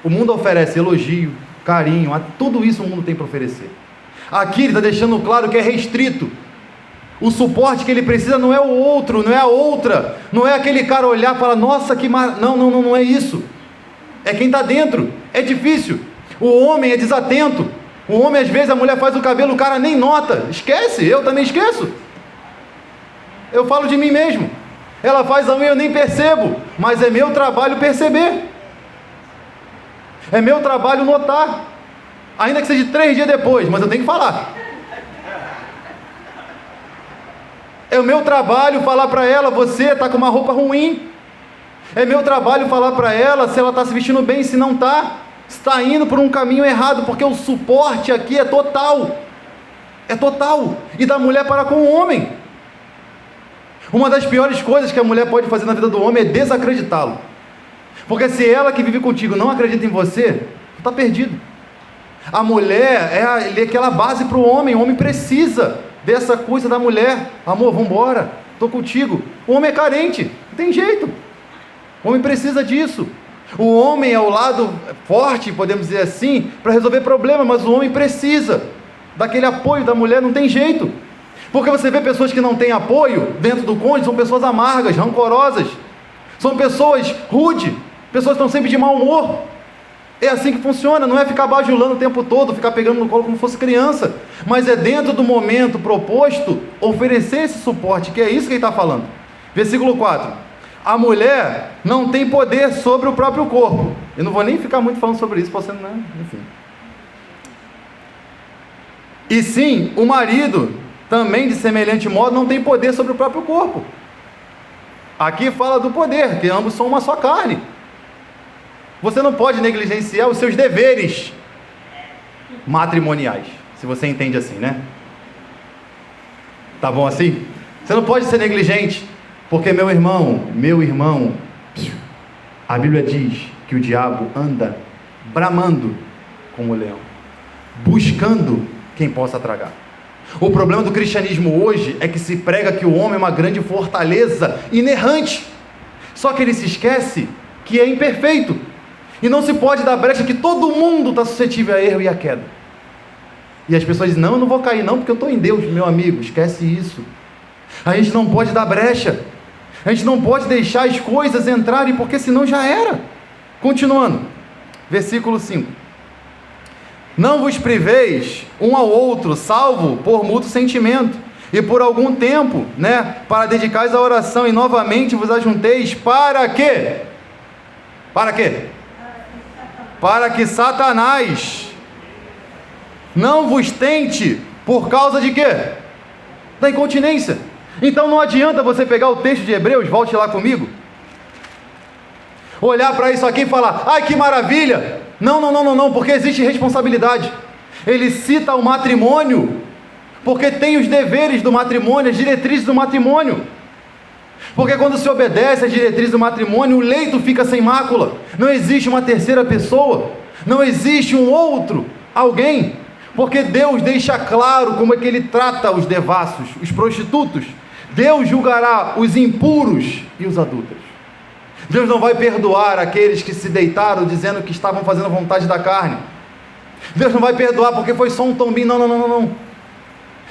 O mundo oferece elogio, carinho, tudo isso o mundo tem para oferecer. Aqui ele está deixando claro que é restrito. O suporte que ele precisa não é o outro, não é a outra, não é aquele cara olhar e falar, nossa, que não é isso. É quem está dentro. É difícil. O homem é desatento. O homem, às vezes, a mulher faz o cabelo, o cara nem nota. Esquece, eu também esqueço. Eu falo de mim mesmo. Ela faz a unha, eu nem percebo, mas é meu trabalho perceber. É meu trabalho notar. Ainda que seja 3 dias depois, mas eu tenho que falar. É o meu trabalho falar para ela, você está com uma roupa ruim. É meu trabalho falar para ela se ela está se vestindo bem, se não está. Está indo por um caminho errado, porque o suporte aqui é total. É total. E da mulher para com o homem. Uma das piores coisas que a mulher pode fazer na vida do homem é desacreditá-lo. Porque se ela que vive contigo não acredita em você, tu está perdido. A mulher é aquela base para o homem precisa dessa coisa da mulher. Amor, vamos embora, estou contigo. O homem é carente, não tem jeito. O homem precisa disso. O homem é o lado forte, podemos dizer assim, para resolver problemas, mas o homem precisa daquele apoio da mulher, não tem jeito. Porque você vê pessoas que não têm apoio dentro do cônjuge, são pessoas amargas, rancorosas, são pessoas rudes, pessoas que estão sempre de mau humor. É assim que funciona, não é ficar bajulando o tempo todo, ficar pegando no colo como se fosse criança, mas é dentro do momento proposto, oferecer esse suporte, que é isso que ele está falando. Versículo 4, a mulher não tem poder sobre o próprio corpo. Eu não vou nem ficar muito falando sobre isso, você não, enfim. E sim, o marido, também de semelhante modo, não tem poder sobre o próprio corpo. Aqui fala do poder, que ambos são uma só carne. Você não pode negligenciar os seus deveres matrimoniais, se você entende assim, né? Tá bom assim? Você não pode ser negligente, porque meu irmão, a Bíblia diz que o diabo anda bramando como o leão, buscando quem possa tragar. O problema do cristianismo hoje é que se prega que o homem é uma grande fortaleza inerrante, só que ele se esquece que é imperfeito. E não se pode dar brecha que todo mundo está suscetível a erro e a queda. E as pessoas dizem, não, eu não vou cair não, porque eu estou em Deus, meu amigo, esquece isso. A gente não pode dar brecha. A gente não pode deixar as coisas entrarem, porque senão já era. Continuando, versículo 5. Não vos priveis um ao outro, salvo por mútuo sentimento, e por algum tempo, para dedicais à oração, e novamente vos ajunteis, para quê? Para quê? Para que Satanás não vos tente por causa de quê? Da incontinência. Então não adianta você pegar o texto de Hebreus, volte lá comigo, olhar para isso aqui e falar, ai que maravilha, não, porque existe responsabilidade. Ele cita o matrimônio, porque tem os deveres do matrimônio, as diretrizes do matrimônio. Porque quando se obedece às diretrizes do matrimônio, o leito fica sem mácula. Não existe uma terceira pessoa, não existe um outro, alguém. Porque Deus deixa claro como é que Ele trata os devassos, os prostitutos. Deus julgará os impuros e os adúlteros. Deus não vai perdoar aqueles que se deitaram dizendo que estavam fazendo a vontade da carne. Deus não vai perdoar porque foi só um tombinho, não.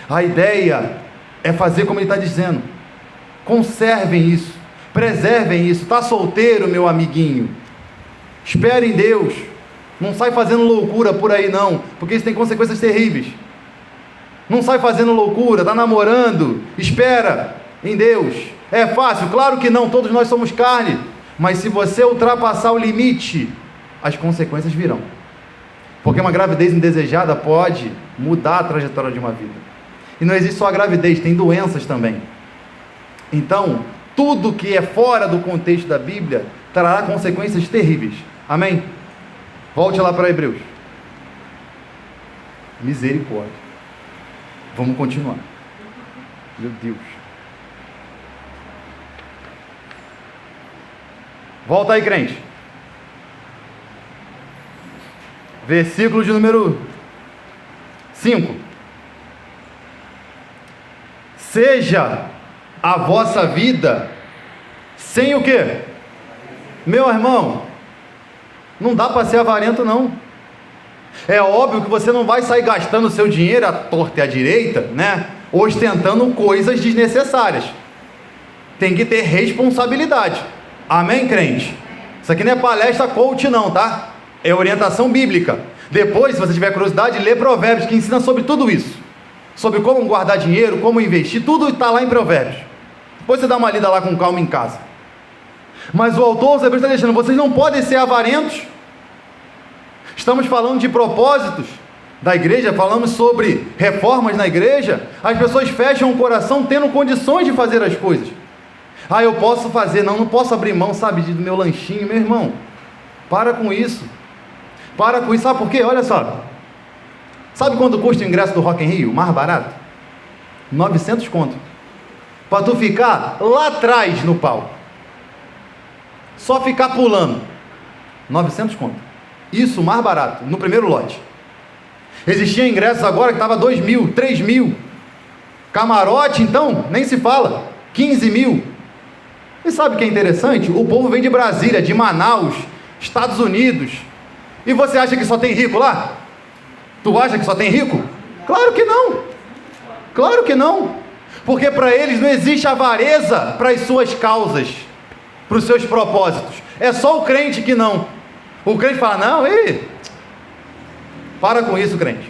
A ideia é fazer como Ele está dizendo. Conservem isso, preservem isso. Está solteiro, meu amiguinho? Espere em Deus. Não sai fazendo loucura por aí não, porque isso tem consequências terríveis. Não sai fazendo loucura, está namorando, espera em Deus. É fácil? Claro que não, todos nós somos carne, mas se você ultrapassar o limite, as consequências virão. Porque uma gravidez indesejada pode mudar a trajetória de uma vida. E não existe só a gravidez, tem doenças também. Então, tudo que é fora do contexto da Bíblia trará consequências terríveis. Amém? Volte lá para Hebreus. Misericórdia. Vamos continuar. Meu Deus. Volta aí, crente. Versículo de número 5. Seja a vossa vida sem o quê? Meu irmão, não dá para ser avarento não. É óbvio que você não vai sair gastando o seu dinheiro à torta e à direita, né? Ostentando coisas desnecessárias. Tem que ter responsabilidade. Amém, crente? Isso aqui não é palestra coach não, tá? É orientação bíblica. Depois, se você tiver curiosidade, lê Provérbios, que ensina sobre tudo isso. Sobre como guardar dinheiro, como investir, tudo está lá em Provérbios. Depois você dá uma lida lá com calma em casa. Mas o autor aos Hebreus está deixando, vocês não podem ser avarentos. Estamos falando de propósitos da igreja, falamos sobre reformas na igreja. As pessoas fecham o coração tendo condições de fazer as coisas. Ah, eu posso fazer, não posso abrir mão, sabe, do meu lanchinho. Meu irmão, para com isso. Para com isso, sabe por quê? Olha só. Sabe quanto custa o ingresso do Rock in Rio? Mais barato? 900 conto. Para tu ficar lá atrás no palco. Só ficar pulando. 900 conto. Isso, mais barato, no primeiro lote. Existia ingressos agora que estava 2.000, 3.000. Camarote, então, nem se fala. 15.000. E sabe o que é interessante? O povo vem de Brasília, de Manaus, Estados Unidos. E você acha que só tem rico lá? Tu acha que só tem rico? Claro que não. Claro que não. Porque para eles não existe avareza para as suas causas, para os seus propósitos. É só o crente que não. O crente fala, não, para com isso, crente.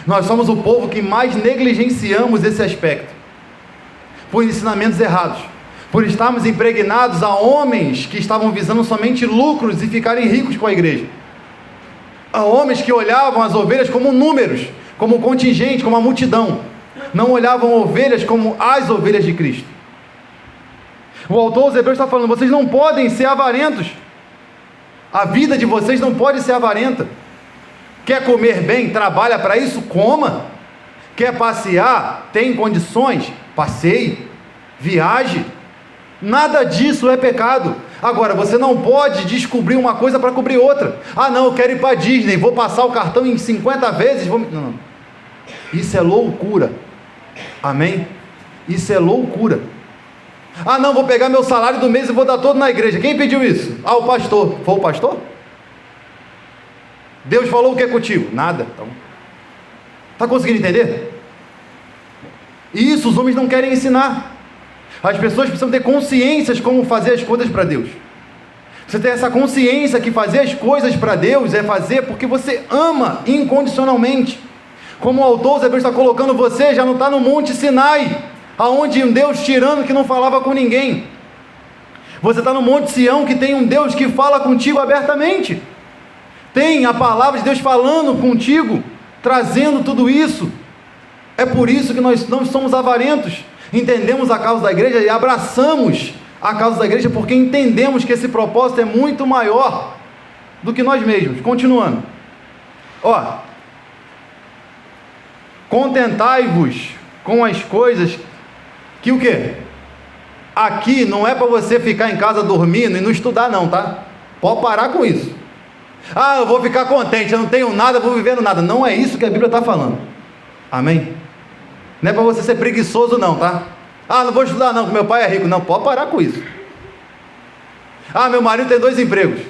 Nós somos o povo que mais negligenciamos esse aspecto. Por ensinamentos errados. Por estarmos impregnados a homens que estavam visando somente lucros e ficarem ricos com a igreja. A homens que olhavam as ovelhas como números, como contingente, como a multidão. Não olhavam ovelhas como as ovelhas de Cristo. O autor aos Hebreus está falando, vocês não podem ser avarentos. A vida de vocês não pode ser avarenta. Quer comer bem? Trabalha para isso? Coma. Quer passear? Tem condições? Passeie. Viaje. Nada disso é pecado. Agora, você não pode descobrir uma coisa para cobrir outra. Ah, não, eu quero ir para a Disney, vou passar o cartão em 50 vezes. Não. Isso é loucura. Amém? Isso é loucura. Ah, não, vou pegar meu salário do mês e vou dar todo na igreja. Quem pediu isso? Ah, o pastor. Foi o pastor? Deus falou o que contigo? Nada. Então, está conseguindo entender? E isso os homens não querem ensinar. As pessoas precisam ter consciência de como fazer as coisas para Deus. Você tem essa consciência que fazer as coisas para Deus é fazer porque você ama incondicionalmente. Como o autor aos Hebreus está colocando, você já não está no Monte Sinai, aonde um Deus tirano que não falava com ninguém. Você está no Monte Sião, que tem um Deus que fala contigo abertamente. Tem a palavra de Deus falando contigo, trazendo tudo isso. É por isso que nós não somos avarentos. Entendemos a causa da igreja e abraçamos a causa da igreja, porque entendemos que esse propósito é muito maior do que nós mesmos. Continuando. Contentai-vos com as coisas que o quê? Aqui não é para você ficar em casa dormindo e não estudar não, tá? Pode parar com isso. Ah, eu vou ficar contente, eu não tenho nada, vou viver nada. Não é isso que a Bíblia está falando. Amém? Não é para você ser preguiçoso não, tá? Ah, não vou estudar não, porque meu pai é rico. Não, pode parar com isso. Ah, meu marido tem 2 empregos.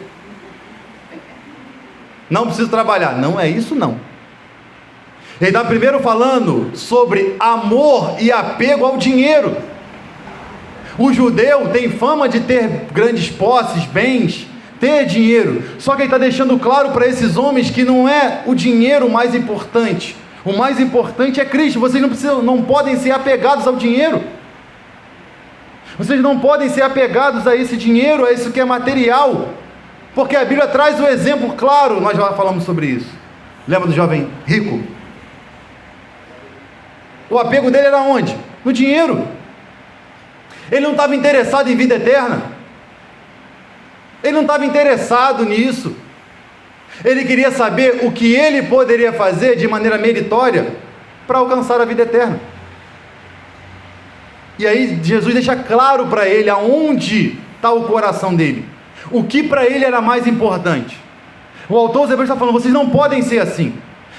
Não preciso trabalhar. Não é isso não. Ele está primeiro falando sobre amor e apego ao dinheiro. O judeu tem fama de ter grandes posses, bens, ter dinheiro. Só que ele está deixando claro para esses homens que não é o dinheiro o mais importante. O mais importante é Cristo. Vocês não podem ser apegados ao dinheiro. Vocês não podem ser apegados a esse dinheiro, a isso que é material. Porque a Bíblia traz o exemplo claro. Nós já falamos sobre isso. Lembra do jovem rico? O apego dele era onde? No dinheiro. Ele não estava interessado em vida eterna. Ele não estava interessado nisso. Ele queria saber o que ele poderia fazer de maneira meritória para alcançar a vida eterna. E aí Jesus deixa claro para ele aonde está o coração dele. O que para ele era mais importante. O autor dos Hebreus está falando, vocês não podem ser assim.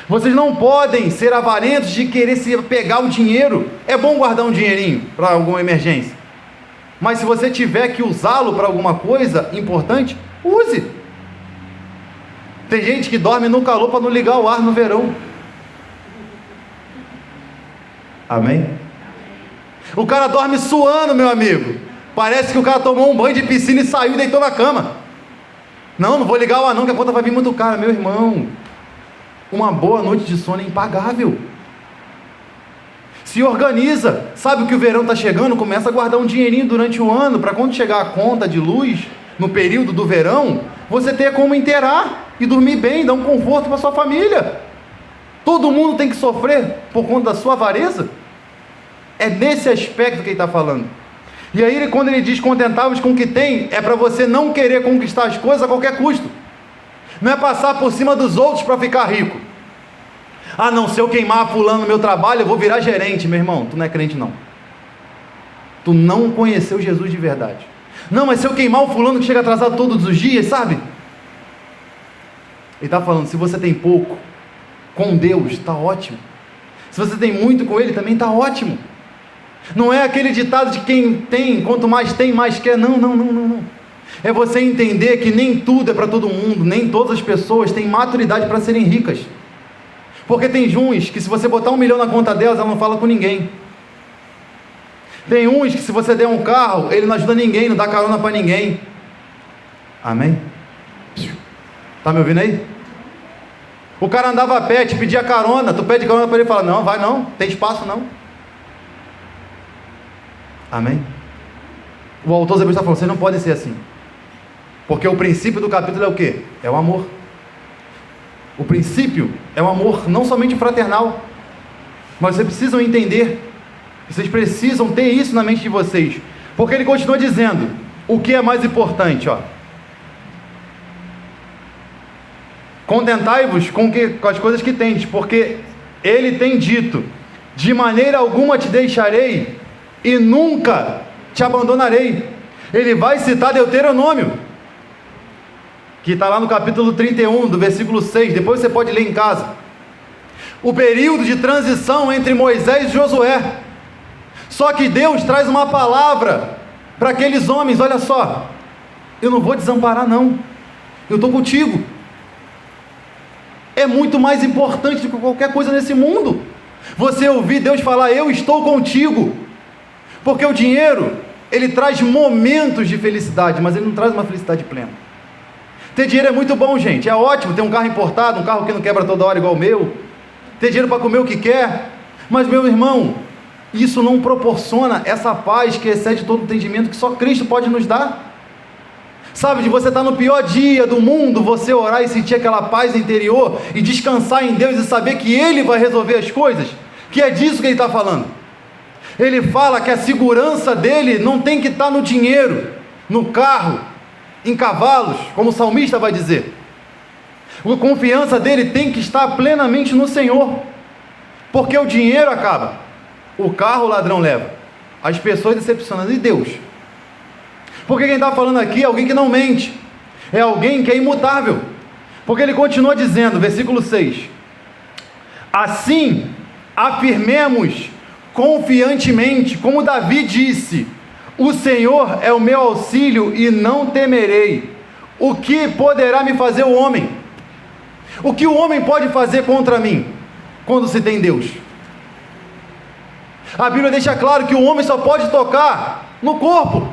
Vocês não podem ser avarentos de querer se pegar o dinheiro. É bom guardar um dinheirinho para alguma emergência, mas se você tiver que usá-lo para alguma coisa importante, use. Tem gente que dorme no calor para não ligar o ar no verão. Amém? O cara dorme suando, meu amigo. Parece que o cara tomou um banho de piscina e saiu e deitou na cama. Não vou ligar o ar não, que a conta vai vir muito cara. Meu irmão, uma boa noite de sono é impagável. Se organiza. Sabe que o verão está chegando? Começa a guardar um dinheirinho durante o ano, para quando chegar a conta de luz, no período do verão, você ter como inteirar e dormir bem, dar um conforto para sua família. Todo mundo tem que sofrer por conta da sua avareza? É nesse aspecto que ele está falando. E aí, quando ele diz contentáveis com o que tem, é para você não querer conquistar as coisas a qualquer custo. Não é passar por cima dos outros para ficar rico. Ah não, se eu queimar fulano no meu trabalho, eu vou virar gerente. Meu irmão, tu não é crente não. Tu não conheceu Jesus de verdade. Não, mas se eu queimar o fulano que chega atrasado todos os dias, sabe? Ele está falando, se você tem pouco, com Deus, está ótimo. Se você tem muito com Ele, também está ótimo. Não é aquele ditado de quem tem, quanto mais tem, mais quer. Não. É você entender que nem tudo é para todo mundo, nem todas as pessoas têm maturidade para serem ricas. Porque tem uns que se você botar 1 milhão na conta delas, ela não fala com ninguém. Tem uns que se você der um carro, ele não ajuda ninguém, não dá carona para ninguém. Amém? Está me ouvindo aí? O cara andava a pé, te pedia carona, tu pede carona para ele e fala, não, vai não, tem espaço não. Amém? O autor dos Hebreus está falando, vocês não podem ser assim. Porque o princípio do capítulo é o quê? É o amor. O princípio é o amor, não somente fraternal. Mas vocês precisam entender, vocês precisam ter isso na mente de vocês. Porque ele continua dizendo, o que é mais importante, ó. Contentai-vos com as coisas que tendes, porque ele tem dito, de maneira alguma te deixarei, e nunca te abandonarei. Ele vai citar Deuteronômio, que está lá no capítulo 31, do versículo 6, depois você pode ler em casa, o período de transição entre Moisés e Josué. Só que Deus traz uma palavra para aqueles homens, olha só, eu não vou desamparar não, eu estou contigo. É muito mais importante do que qualquer coisa nesse mundo, você ouvir Deus falar, eu estou contigo. Porque o dinheiro, ele traz momentos de felicidade, mas ele não traz uma felicidade plena. Ter dinheiro é muito bom, gente, é ótimo, ter um carro importado, um carro que não quebra toda hora igual o meu, ter dinheiro para comer o que quer, mas meu irmão, isso não proporciona essa paz que excede todo entendimento que só Cristo pode nos dar. Sabe, de você estar no pior dia do mundo, você orar e sentir aquela paz interior, e descansar em Deus e saber que Ele vai resolver as coisas, que é disso que Ele está falando. Ele fala que a segurança dele não tem que estar no dinheiro, no carro, em cavalos, como o salmista vai dizer. A confiança dele tem que estar plenamente no Senhor, porque o dinheiro acaba, o carro o ladrão leva, as pessoas decepcionam, e Deus? Porque quem está falando aqui é alguém que não mente, é alguém que é imutável, porque ele continua dizendo, versículo 6, assim afirmemos confiantemente, como Davi disse, o Senhor é o meu auxílio e não temerei. O que poderá me fazer o homem? O que o homem pode fazer contra mim, quando se tem Deus? A Bíblia deixa claro que o homem só pode tocar no corpo.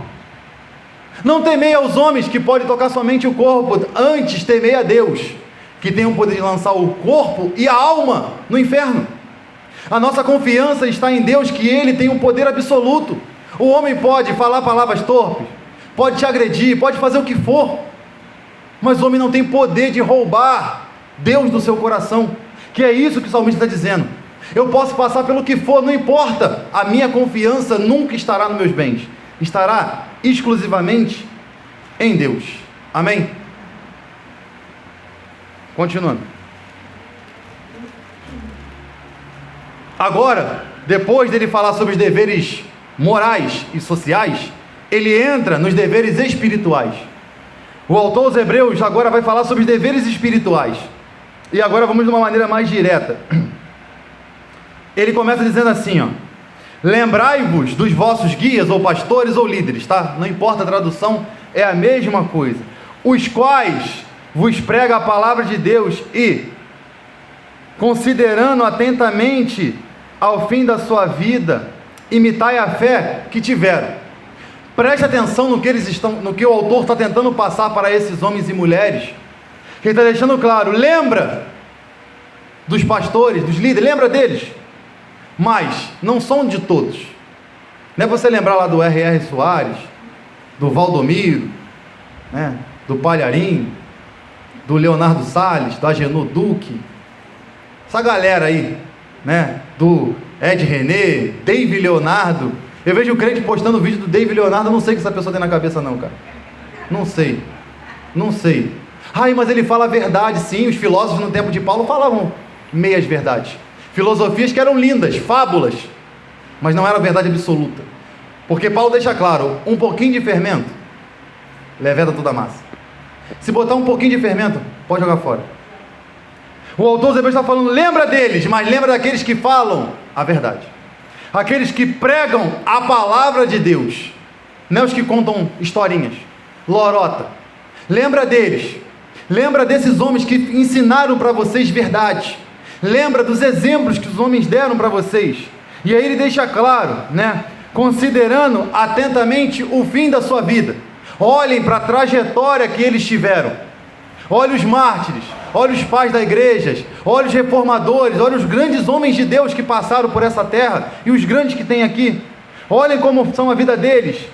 Não temei aos homens, que pode tocar somente o corpo, antes temei a Deus, que tem o poder de lançar o corpo e a alma no inferno. A nossa confiança está em Deus, que Ele tem um poder absoluto. O homem pode falar palavras torpes, pode te agredir, pode fazer o que for, mas o homem não tem poder de roubar Deus do seu coração, que é isso que o salmista está dizendo. Eu posso passar pelo que for, não importa, a minha confiança nunca estará nos meus bens, estará exclusivamente em Deus. Amém? Continuando. Agora, depois dele falar sobre os deveres morais e sociais, ele entra nos deveres espirituais. O autor dos Hebreus agora vai falar sobre os deveres espirituais. E agora vamos de uma maneira mais direta. Ele começa dizendo assim, ó: lembrai-vos dos vossos guias, ou pastores, ou líderes, tá? Não importa a tradução, é a mesma coisa. Os quais vos prega a palavra de Deus e, considerando atentamente ao fim da sua vida, imitai a fé que tiveram. Preste atenção no que o autor está tentando passar para esses homens e mulheres. Ele está deixando claro: lembra dos pastores, dos líderes, lembra deles, mas não são de todos. Não é você lembrar lá do R.R. Soares, do Valdomiro, né, do Palharim, do Leonardo Salles, do Agenor Duque, essa galera aí, né, do Ed René, Dave Leonardo. Eu vejo o crente postando vídeo do Dave Leonardo, eu não sei o que essa pessoa tem na cabeça não, cara. Não sei. Ai, mas ele fala a verdade. Sim, os filósofos no tempo de Paulo falavam meias verdades, filosofias que eram lindas, fábulas, mas não era a verdade absoluta, porque Paulo deixa claro: um pouquinho de fermento leveda toda a massa. Se botar um pouquinho de fermento, pode jogar fora. O autor dos Hebreus está falando: lembra deles, mas lembra daqueles que falam a verdade, aqueles que pregam a palavra de Deus, não os que contam historinhas, lorota. Lembra deles, lembra desses homens que ensinaram para vocês verdade, lembra dos exemplos que os homens deram para vocês. E aí ele deixa claro, né, considerando atentamente o fim da sua vida. Olhem para a trajetória que eles tiveram. Olha os mártires, olha os pais da igreja, olha os reformadores, olha os grandes homens de Deus que passaram por essa terra e os grandes que tem aqui. Olhem como são a vida deles.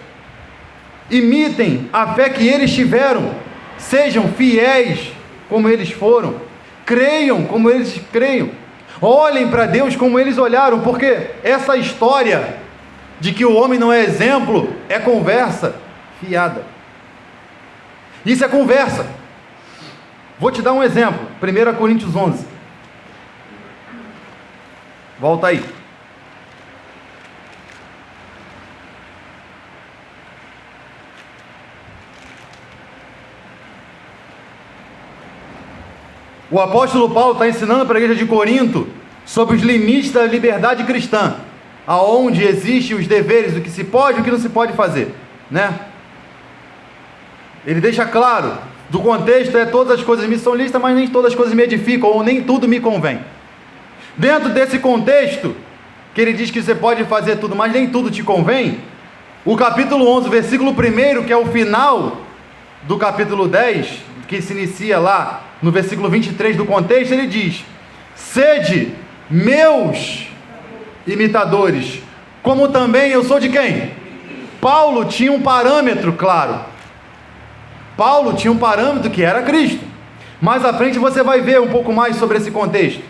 Imitem a fé que eles tiveram. Sejam fiéis como eles foram. Creiam como eles creiam. Olhem para Deus como eles olharam, porque essa história de que o homem não é exemplo é conversa fiada. Isso é conversa. Vou te dar um exemplo. 1 Coríntios 11. Volta aí. O apóstolo Paulo está ensinando para a igreja de Corinto sobre os limites da liberdade cristã, aonde existem os deveres, o que se pode e o que não se pode fazer, né? Ele deixa claro, do contexto é: todas as coisas me são lícitas, mas nem todas as coisas me edificam, ou nem tudo me convém. Dentro desse contexto, que ele diz que você pode fazer tudo, mas nem tudo te convém, o capítulo 11, versículo 1, que é o final do capítulo 10, que se inicia lá no versículo 23 do contexto, ele diz: sede meus imitadores, como também eu sou de quem? Paulo tinha um parâmetro claro. Paulo tinha um parâmetro que era Cristo. Mais à frente você vai ver um pouco mais sobre esse contexto.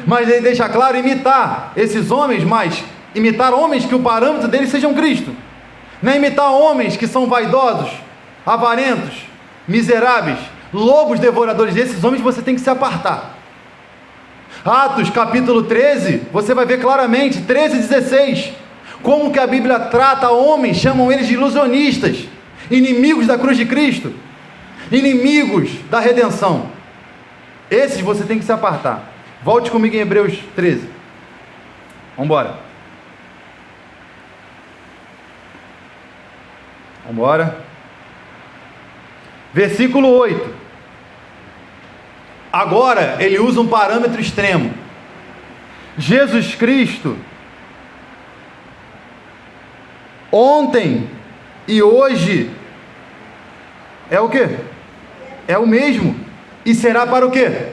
Mas ele deixa claro: imitar esses homens, mas imitar homens que o parâmetro deles sejam Cristo. Não é imitar homens que são vaidosos, avarentos, miseráveis, lobos devoradores. Desses homens você tem que se apartar. Atos capítulo 13, você vai ver claramente, 13 e 16, como que a Bíblia trata homens, chamam eles de ilusionistas, inimigos da cruz de Cristo, inimigos da redenção. Esses você tem que se apartar. Volte comigo em Hebreus 13. Vamos embora. Versículo 8. Agora ele usa um parâmetro extremo. Jesus Cristo, ontem e hoje, é o quê? É o mesmo. E será para o quê?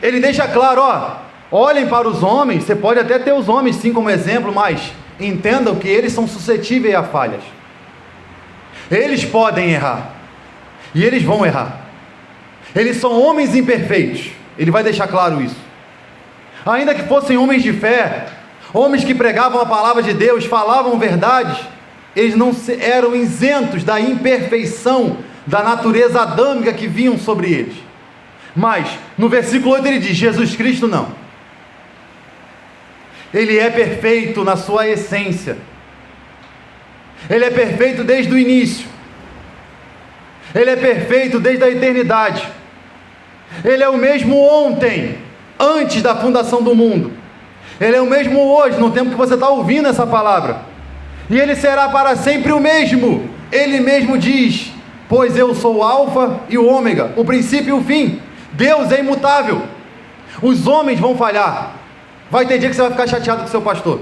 Ele deixa claro, olhem para os homens. Você pode até ter os homens sim como exemplo, mas entendam que eles são suscetíveis a falhas. Eles podem errar. E eles vão errar. Eles são homens imperfeitos. Ele vai deixar claro isso. Ainda que fossem homens de fé, homens que pregavam a palavra de Deus, falavam verdades, eles não eram isentos da imperfeição da natureza adâmica que vinham sobre eles. Mas no versículo 8 ele diz: Jesus Cristo não. Ele é perfeito na sua essência. Ele é perfeito desde o início. Ele é perfeito desde a eternidade. Ele é o mesmo ontem, antes da fundação do mundo. Ele é o mesmo hoje, no tempo que você está ouvindo essa palavra. E Ele será para sempre o mesmo. Ele mesmo diz: pois eu sou o Alfa e o Ômega, o princípio e o fim. Deus é imutável. Os homens vão falhar. Vai ter dia que você vai ficar chateado com o seu pastor.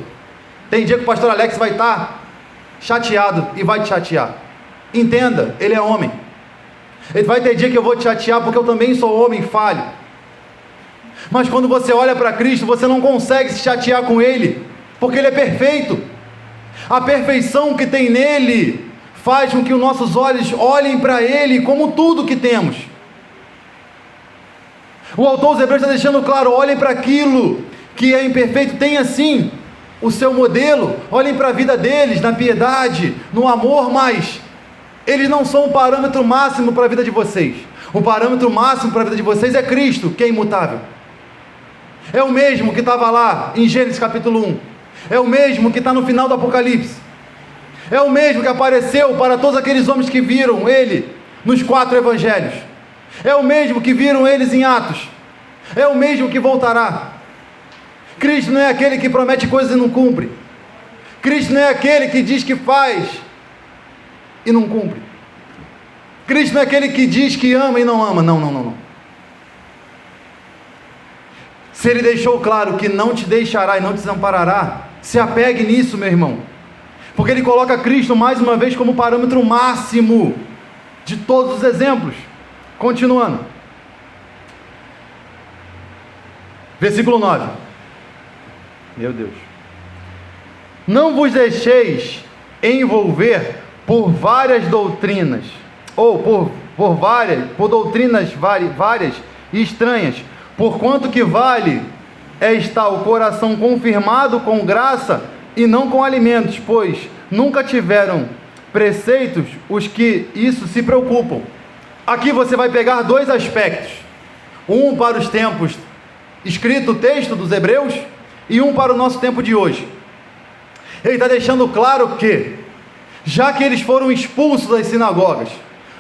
Tem dia que o pastor Alex vai estar chateado e vai te chatear. Entenda, ele é homem. Ele vai ter dia que eu vou te chatear porque eu também sou homem, falho. Mas quando você olha para Cristo, você não consegue se chatear com Ele, porque Ele é perfeito. A perfeição que tem nele faz com que os nossos olhos olhem para Ele como tudo que temos. O autor dos Hebreus está deixando claro: olhem para aquilo que é imperfeito, tem assim o seu modelo, olhem para a vida deles, na piedade, no amor, mas eles não são o parâmetro máximo para a vida de vocês. O parâmetro máximo para a vida de vocês é Cristo, que é imutável. É o mesmo que estava lá em Gênesis capítulo 1. É o mesmo que está no final do Apocalipse. É o mesmo que apareceu para todos aqueles homens que viram Ele nos 4 evangelhos. É o mesmo que viram eles em Atos. É o mesmo que voltará. Cristo não é aquele que promete coisas e não cumpre. Cristo não é aquele que diz que faz e não cumpre. Cristo não é aquele que diz que ama e não ama. Não. Se Ele deixou claro que não te deixará e não te desamparará, se apegue nisso, meu irmão, porque Ele coloca Cristo mais uma vez como parâmetro máximo de todos os exemplos. Continuando, versículo 9. Meu Deus. Não vos deixeis envolver por várias doutrinas, ou por doutrinas várias e estranhas, porquanto que vale é estar o coração confirmado com graça e não com alimentos, pois nunca tiveram preceitos os que isso se preocupam. Aqui você vai pegar 2 aspectos, um para os tempos escrito o texto dos Hebreus e um para o nosso tempo de hoje. Ele está deixando claro que, já que eles foram expulsos das sinagogas,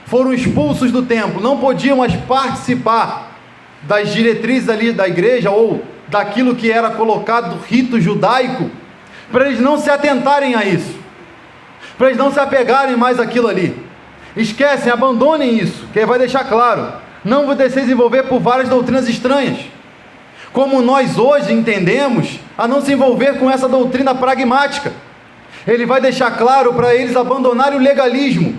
foram expulsos do templo, não podiam mais participar das diretrizes ali da igreja, ou daquilo que era colocado do rito judaico, para eles não se atentarem a isso, para eles não se apegarem mais àquilo ali. Esquecem, abandonem isso, que ele vai deixar claro: não vos deixeis envolver por várias doutrinas estranhas, como nós hoje entendemos a não se envolver com essa doutrina pragmática. Ele vai deixar claro para eles abandonarem o legalismo.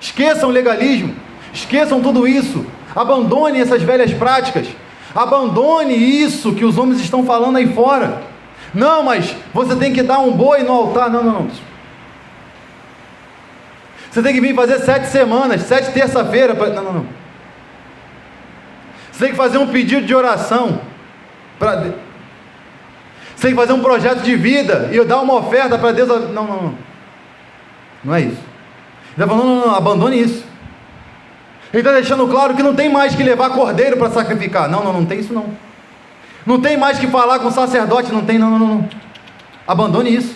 Esqueçam o legalismo, esqueçam tudo isso, abandone essas velhas práticas, abandone isso que os homens estão falando aí fora. Não, mas você tem que dar um boi no altar. Não. Você tem que vir fazer 7 semanas, 7 terça-feira. Não. Você tem que fazer um pedido de oração. Você tem que fazer um projeto de vida e dar uma oferta para Deus. Não. Não é isso. Ele está falando: não, abandone isso. Ele está deixando claro que não tem mais que levar cordeiro para sacrificar. Não tem isso não. Não tem mais que falar com o sacerdote. Não. Abandone isso.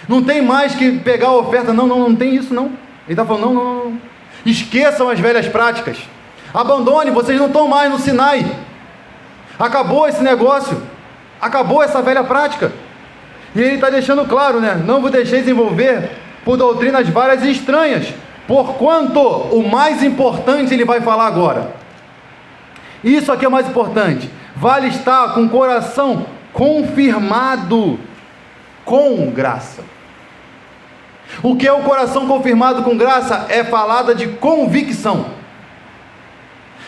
Não tem mais que pegar a oferta. Não tem isso não. Ele está falando: não. Esqueçam as velhas práticas. Abandone, vocês não estão mais no Sinai. Acabou esse negócio. Acabou essa velha prática. E ele está deixando claro, né? Não vos deixeis envolver por doutrinas várias e estranhas, porquanto o mais importante ele vai falar agora. Isso aqui é o mais importante. Vale estar com o coração confirmado com graça. O que é o coração confirmado com graça? É falada de convicção.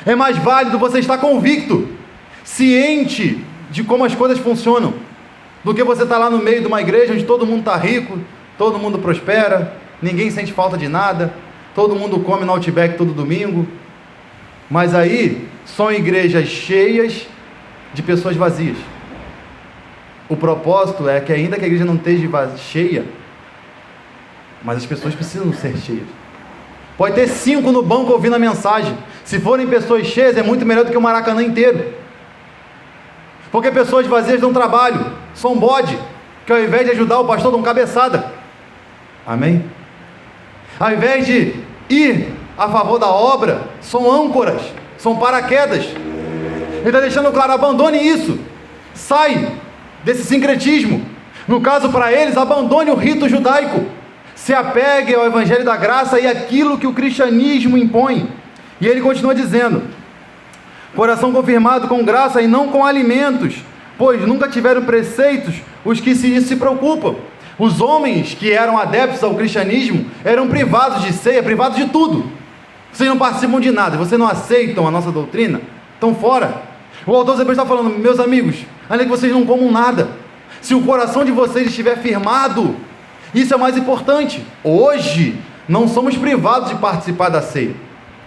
É mais válido você estar convicto, ciente de como as coisas funcionam, do que você estar lá no meio de uma igreja onde todo mundo está rico, todo mundo prospera, ninguém sente falta de nada, todo mundo come no Outback todo domingo, mas aí são igrejas cheias de pessoas vazias. O propósito é que, ainda que a igreja não esteja cheia, mas as pessoas precisam ser cheias. Pode ter 5 no banco ouvindo a mensagem, se forem pessoas cheias é muito melhor do que o Maracanã inteiro, porque pessoas vazias dão trabalho, são bode, que ao invés de ajudar o pastor dão cabeçada. Amém? Ao invés de ir a favor da obra, são âncoras, são paraquedas. Ele está deixando claro, abandone isso, sai desse sincretismo. No caso para eles, abandone o rito judaico, se apegue ao evangelho da graça e aquilo que o cristianismo impõe. E ele continua dizendo: coração confirmado com graça e não com alimentos, pois nunca tiveram preceitos os que se preocupam. Os homens que eram adeptos ao cristianismo eram privados de ceia, privados de tudo. Vocês não participam de nada, vocês não aceitam a nossa doutrina, estão fora. O autor sempre está falando: meus amigos, ainda que vocês não comam nada, se o coração de vocês estiver firmado, isso é mais importante. Hoje não somos privados de participar da ceia,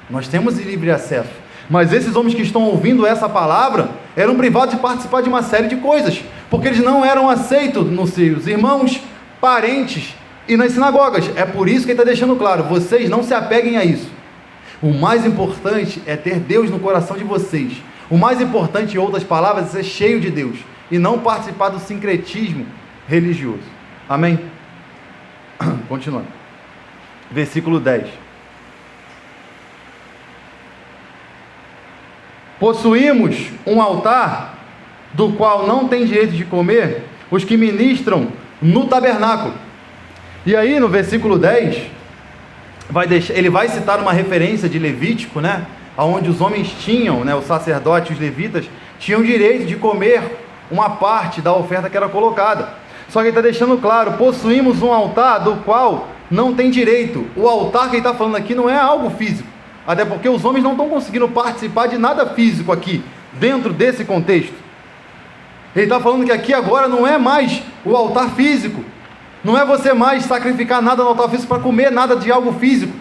nós temos livre acesso. Mas esses homens que estão ouvindo essa palavra eram privados de participar de uma série de coisas, porque eles não eram aceitos nos seus irmãos, parentes e nas sinagogas. É por isso que ele está deixando claro: vocês não se apeguem a isso. O mais importante é ter Deus no coração de vocês. O mais importante, em outras palavras, é ser cheio de Deus e não participar do sincretismo religioso. Amém? Continuando. Versículo 10. Possuímos um altar, do qual não tem direito de comer os que ministram no tabernáculo. E aí no versículo 10, ele vai citar uma referência de Levítico, né? Onde os homens tinham, né, os sacerdotes, os levitas, tinham direito de comer uma parte da oferta que era colocada. Só que ele está deixando claro: possuímos um altar do qual não tem direito. O altar que ele está falando aqui não é algo físico, até porque os homens não estão conseguindo participar de nada físico aqui, dentro desse contexto. Ele está falando que aqui agora não é mais o altar físico, não é você mais sacrificar nada no altar físico para comer nada de algo físico,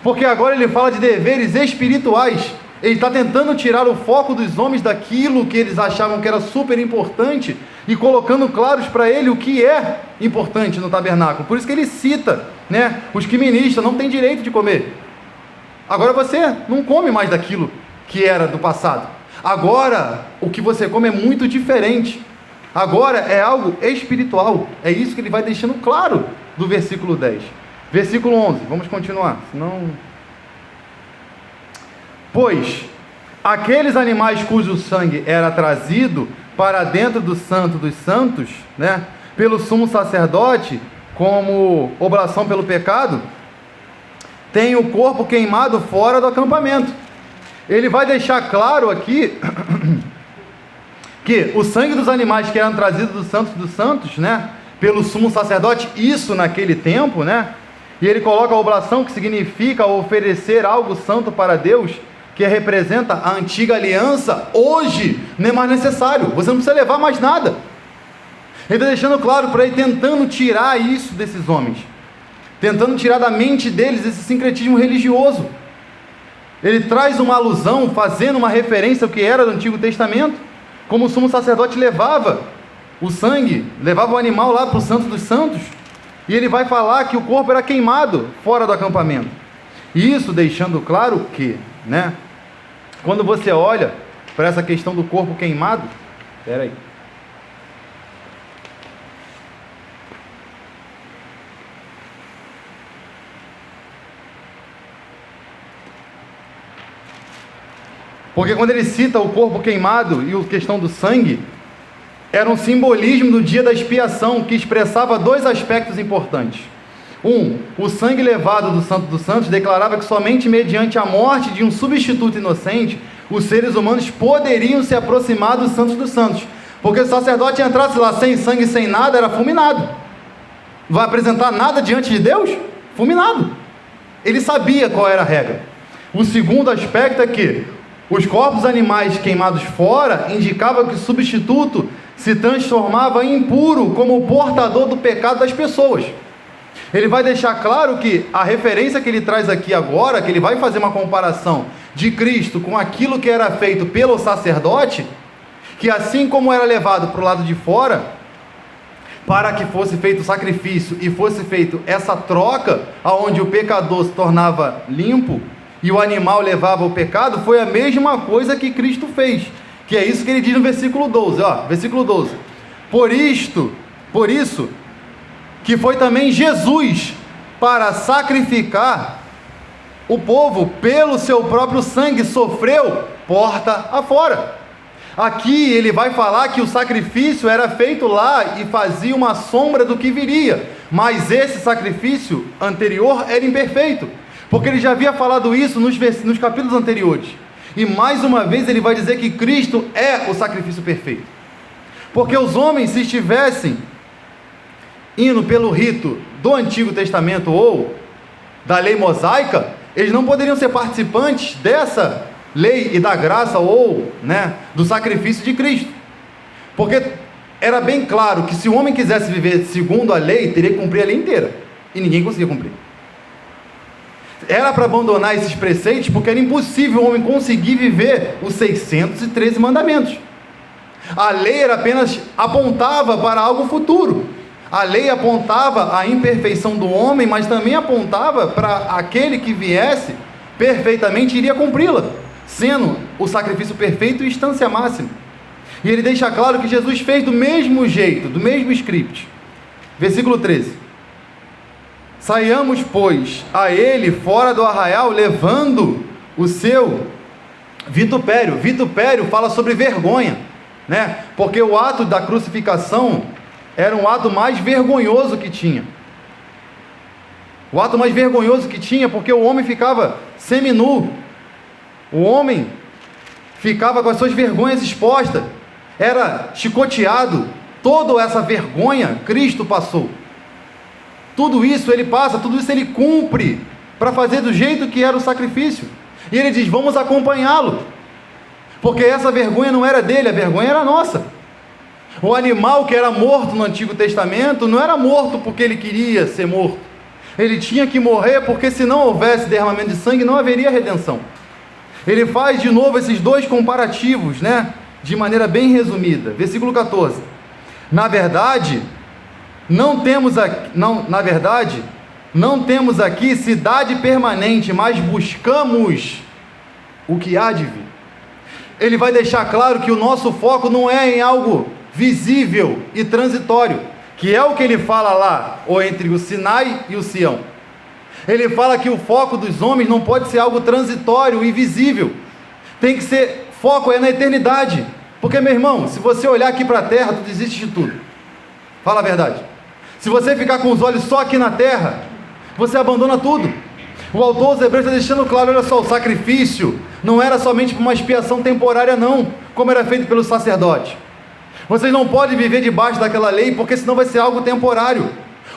porque agora ele fala de deveres espirituais. Ele está tentando tirar o foco dos homens daquilo que eles achavam que era super importante e colocando claros para ele o que é importante no tabernáculo. Por isso que ele cita, né, os que ministram não têm direito de comer. Agora você não come mais daquilo que era do passado. Agora o que você come é muito diferente. Agora é algo espiritual. É isso que ele vai deixando claro do versículo 10. Versículo 11, vamos continuar, senão... Pois aqueles animais cujo sangue era trazido para dentro do santo dos santos, né, pelo sumo sacerdote, como oblação pelo pecado, tem o corpo queimado fora do acampamento. Ele vai deixar claro aqui que o sangue dos animais que eram trazidos do santo dos santos, né, pelo sumo sacerdote, isso naquele tempo, né, e ele coloca a oblação, que significa oferecer algo santo para Deus, que representa a antiga aliança. Hoje não é mais necessário, você não precisa levar mais nada. Ele está deixando claro para ele, tentando tirar isso desses homens, tentando tirar da mente deles esse sincretismo religioso. Ele traz uma alusão, fazendo uma referência ao que era do Antigo Testamento, como o sumo sacerdote levava o sangue, levava o animal lá para o Santo dos Santos, e ele vai falar que o corpo era queimado fora do acampamento. E isso deixando claro que, né, quando você olha para essa questão do corpo queimado, espera aí. Porque quando ele cita o corpo queimado e a questão do sangue, era um simbolismo do dia da expiação, que expressava dois aspectos importantes. O sangue levado do Santo dos Santos declarava que somente mediante a morte de um substituto inocente, os seres humanos poderiam se aproximar dos Santos dos Santos. Porque se o sacerdote entrasse lá sem sangue, sem nada, era fulminado. Vai apresentar nada diante de Deus? Fulminado. Ele sabia qual era a regra. O segundo aspecto é que os corpos animais queimados fora indicavam que o substituto se transformava em impuro como o portador do pecado das pessoas. Ele vai deixar claro que a referência que ele traz aqui agora, que ele vai fazer uma comparação de Cristo com aquilo que era feito pelo sacerdote, que assim como era levado para o lado de fora, para que fosse feito o sacrifício e fosse feito essa troca, onde o pecador se tornava limpo e o animal levava o pecado, foi a mesma coisa que Cristo fez, que é isso que ele diz no versículo 12, versículo 12, por isso, que foi também Jesus para sacrificar o povo, pelo seu próprio sangue, sofreu porta afora. Aqui ele vai falar que o sacrifício era feito lá e fazia uma sombra do que viria, mas esse sacrifício anterior era imperfeito, porque ele já havia falado isso nos capítulos anteriores, e mais uma vez ele vai dizer que Cristo é o sacrifício perfeito, porque os homens, se estivessem indo pelo rito do Antigo Testamento ou da lei mosaica, eles não poderiam ser participantes dessa lei e da graça ou, do sacrifício de Cristo, porque era bem claro que se o homem quisesse viver segundo a lei, teria que cumprir a lei inteira, e ninguém conseguia cumprir. Era para abandonar esses preceitos, porque era impossível o homem conseguir viver os 613 mandamentos. A lei apenas apontava para algo futuro. A lei apontava a imperfeição do homem, mas também apontava para aquele que viesse perfeitamente iria cumpri-la, sendo o sacrifício perfeito e instância máxima. E ele deixa claro que Jesus fez do mesmo jeito, do mesmo script. Versículo 13: saiamos, pois, a ele fora do arraial, levando o seu vitupério. Vitupério fala sobre vergonha, porque o ato da crucificação era um ato mais vergonhoso que tinha. O ato mais vergonhoso que tinha, porque o homem ficava seminu, o homem ficava com as suas vergonhas expostas, era chicoteado. Toda essa vergonha Cristo passou, tudo isso ele passa, tudo isso ele cumpre, para fazer do jeito que era o sacrifício. E ele diz: vamos acompanhá-lo, porque essa vergonha não era dele, a vergonha era nossa. O animal que era morto no Antigo Testamento não era morto porque ele queria ser morto, ele tinha que morrer, porque se não houvesse derramamento de sangue, não haveria redenção. Ele faz de novo esses dois comparativos, de maneira bem resumida. Versículo 14: na verdade, não temos aqui cidade permanente, mas buscamos o que há de vir. Ele vai deixar claro que o nosso foco não é em algo visível e transitório, que é o que ele fala lá, ou entre o Sinai e o Sião. Ele fala que o foco dos homens não pode ser algo transitório e visível, tem que ser, foco é na eternidade, porque, meu irmão, se você olhar aqui para a terra, tu desiste de tudo, fala a verdade. Se você ficar com os olhos só aqui na terra, você abandona tudo. O autor aos Hebreus está deixando claro, olha só, o sacrifício não era somente uma expiação temporária não, como era feito pelos sacerdotes. Vocês não podem viver debaixo daquela lei, porque senão vai ser algo temporário.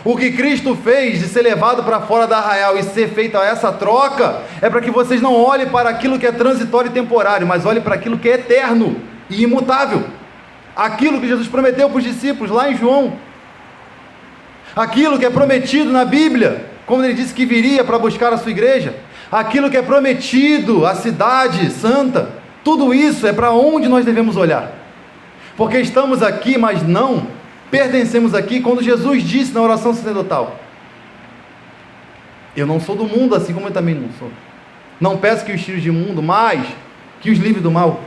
O que Cristo fez de ser levado para fora da arraial e ser feita essa troca, é para que vocês não olhem para aquilo que é transitório e temporário, mas olhem para aquilo que é eterno e imutável. Aquilo que Jesus prometeu para os discípulos lá em João. Aquilo que é prometido na Bíblia, como ele disse que viria para buscar a sua igreja. Aquilo que é prometido, a cidade santa. Tudo isso é para onde nós devemos olhar. Porque estamos aqui, mas não pertencemos aqui, quando Jesus disse na oração sacerdotal: eu não sou do mundo, assim como eu também não sou. Não peço que os tire do mundo, mas que os livre do mal.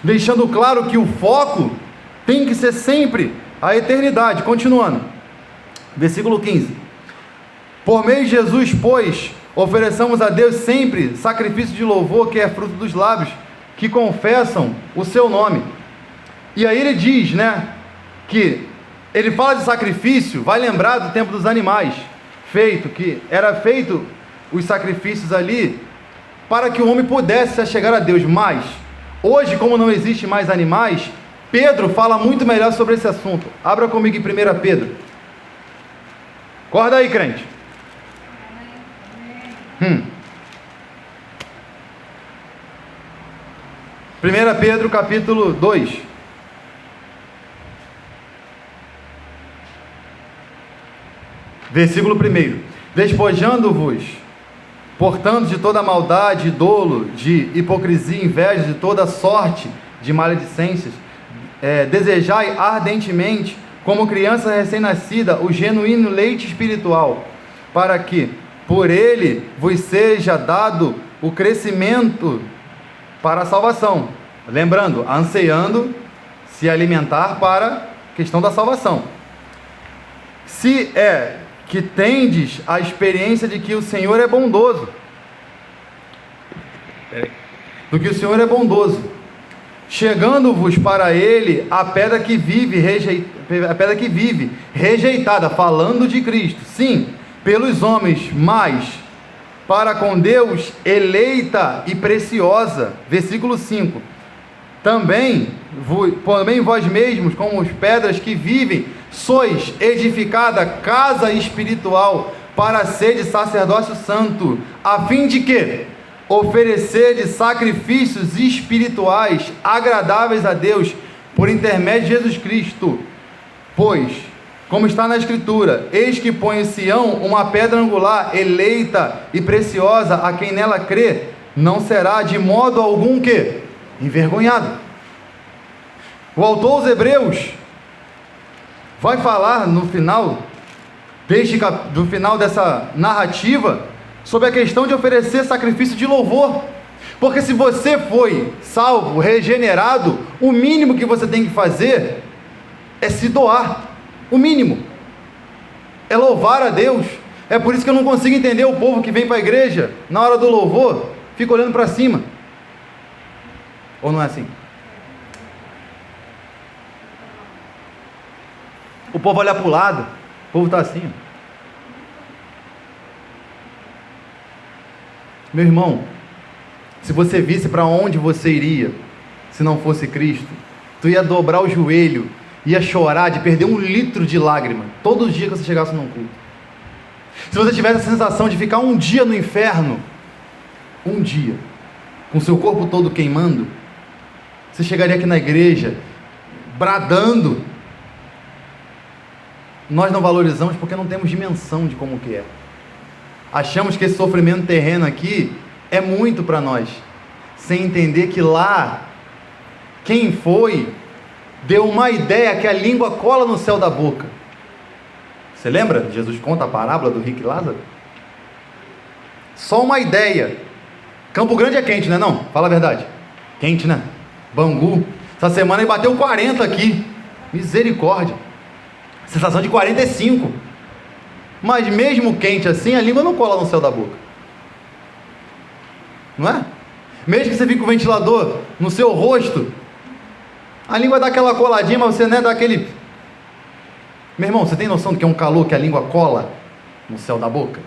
Deixando claro que o foco tem que ser sempre a eternidade. Continuando, versículo 15: por meio de Jesus, pois, ofereçamos a Deus sempre sacrifício de louvor, que é fruto dos lábios que confessam o seu nome. E aí ele diz, que ele fala de sacrifício, vai lembrar do tempo dos animais, que era feito os sacrifícios ali, para que o homem pudesse se chegar a Deus. Mas, hoje, como não existe mais animais, Pedro fala muito melhor sobre esse assunto. Abra comigo em 1 Pedro. Acorda aí, crente. 1 Pedro capítulo 2. Versículo 1: despojando-vos, portanto, de toda maldade, dolo, de hipocrisia, inveja, de toda sorte de maledicências, desejai ardentemente, como criança recém-nascida, o genuíno leite espiritual, para que por ele vos seja dado o crescimento para a salvação. Lembrando, ansiando se alimentar para a questão da salvação. Se é que tendes a experiência de que o Senhor é bondoso, do que o Senhor é bondoso, chegando-vos para ele a pedra que vive, rejeitada, falando de Cristo, sim, pelos homens, mas para com Deus eleita e preciosa. Versículo 5: também vós mesmos, como as pedras que vivem, sois edificada casa espiritual, para ser de sacerdócio santo, a fim de que oferecer de sacrifícios espirituais agradáveis a Deus por intermédio de Jesus Cristo. Pois, como está na Escritura, eis que põe em Sião uma pedra angular, eleita e preciosa, a quem nela crê, não será de modo algum que envergonhado. O autor aos Hebreus vai falar no final do final dessa narrativa sobre a questão de oferecer sacrifício de louvor, porque se você foi salvo, regenerado, o mínimo que você tem que fazer é se doar, o mínimo é louvar a Deus. É por isso que eu não consigo entender o povo que vem para a igreja, na hora do louvor, fica olhando para cima, ou não é assim? O povo olha para o lado, o povo está assim, ó. Meu irmão, se você visse para onde você iria, se não fosse Cristo, tu ia dobrar o joelho, ia chorar de perder 1 litro de lágrima, todos os dias que você chegasse num culto. Se você tivesse a sensação de ficar um dia no inferno, um dia, com seu corpo todo queimando, você chegaria aqui na igreja, bradando. Nós não valorizamos porque não temos dimensão de como que é. Achamos que esse sofrimento terreno aqui é muito para nós, sem entender que lá, quem foi, deu uma ideia que a língua cola no céu da boca. Você lembra? Jesus conta a parábola do rico e Lázaro? Só uma ideia. Campo Grande é quente, né não? Fala a verdade. Quente, né? Bangu. Essa semana ele bateu 40 aqui. Misericórdia. Sensação de 45. Mas mesmo quente assim, a língua não cola no céu da boca. Não é? Mesmo que você fique com o ventilador no seu rosto, a língua dá aquela coladinha, mas você não é daquele... Meu irmão, você tem noção do que é um calor que a língua cola no céu da boca?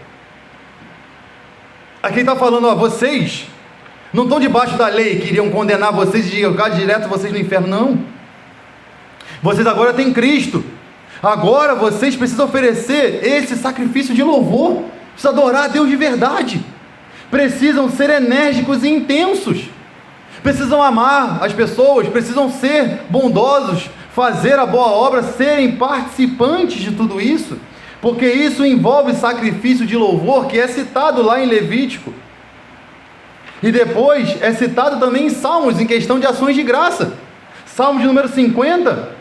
Aqui ele está falando, ó, vocês não estão debaixo da lei que iriam condenar vocês e jogar direto vocês no inferno, não. Vocês agora têm Cristo. Agora vocês precisam oferecer esse sacrifício de louvor, precisam adorar a Deus de verdade, precisam ser enérgicos e intensos, precisam amar as pessoas, precisam ser bondosos, fazer a boa obra, serem participantes de tudo isso, porque isso envolve sacrifício de louvor, que é citado lá em Levítico, e depois é citado também em Salmos, em questão de ações de graça. Salmo de número 50,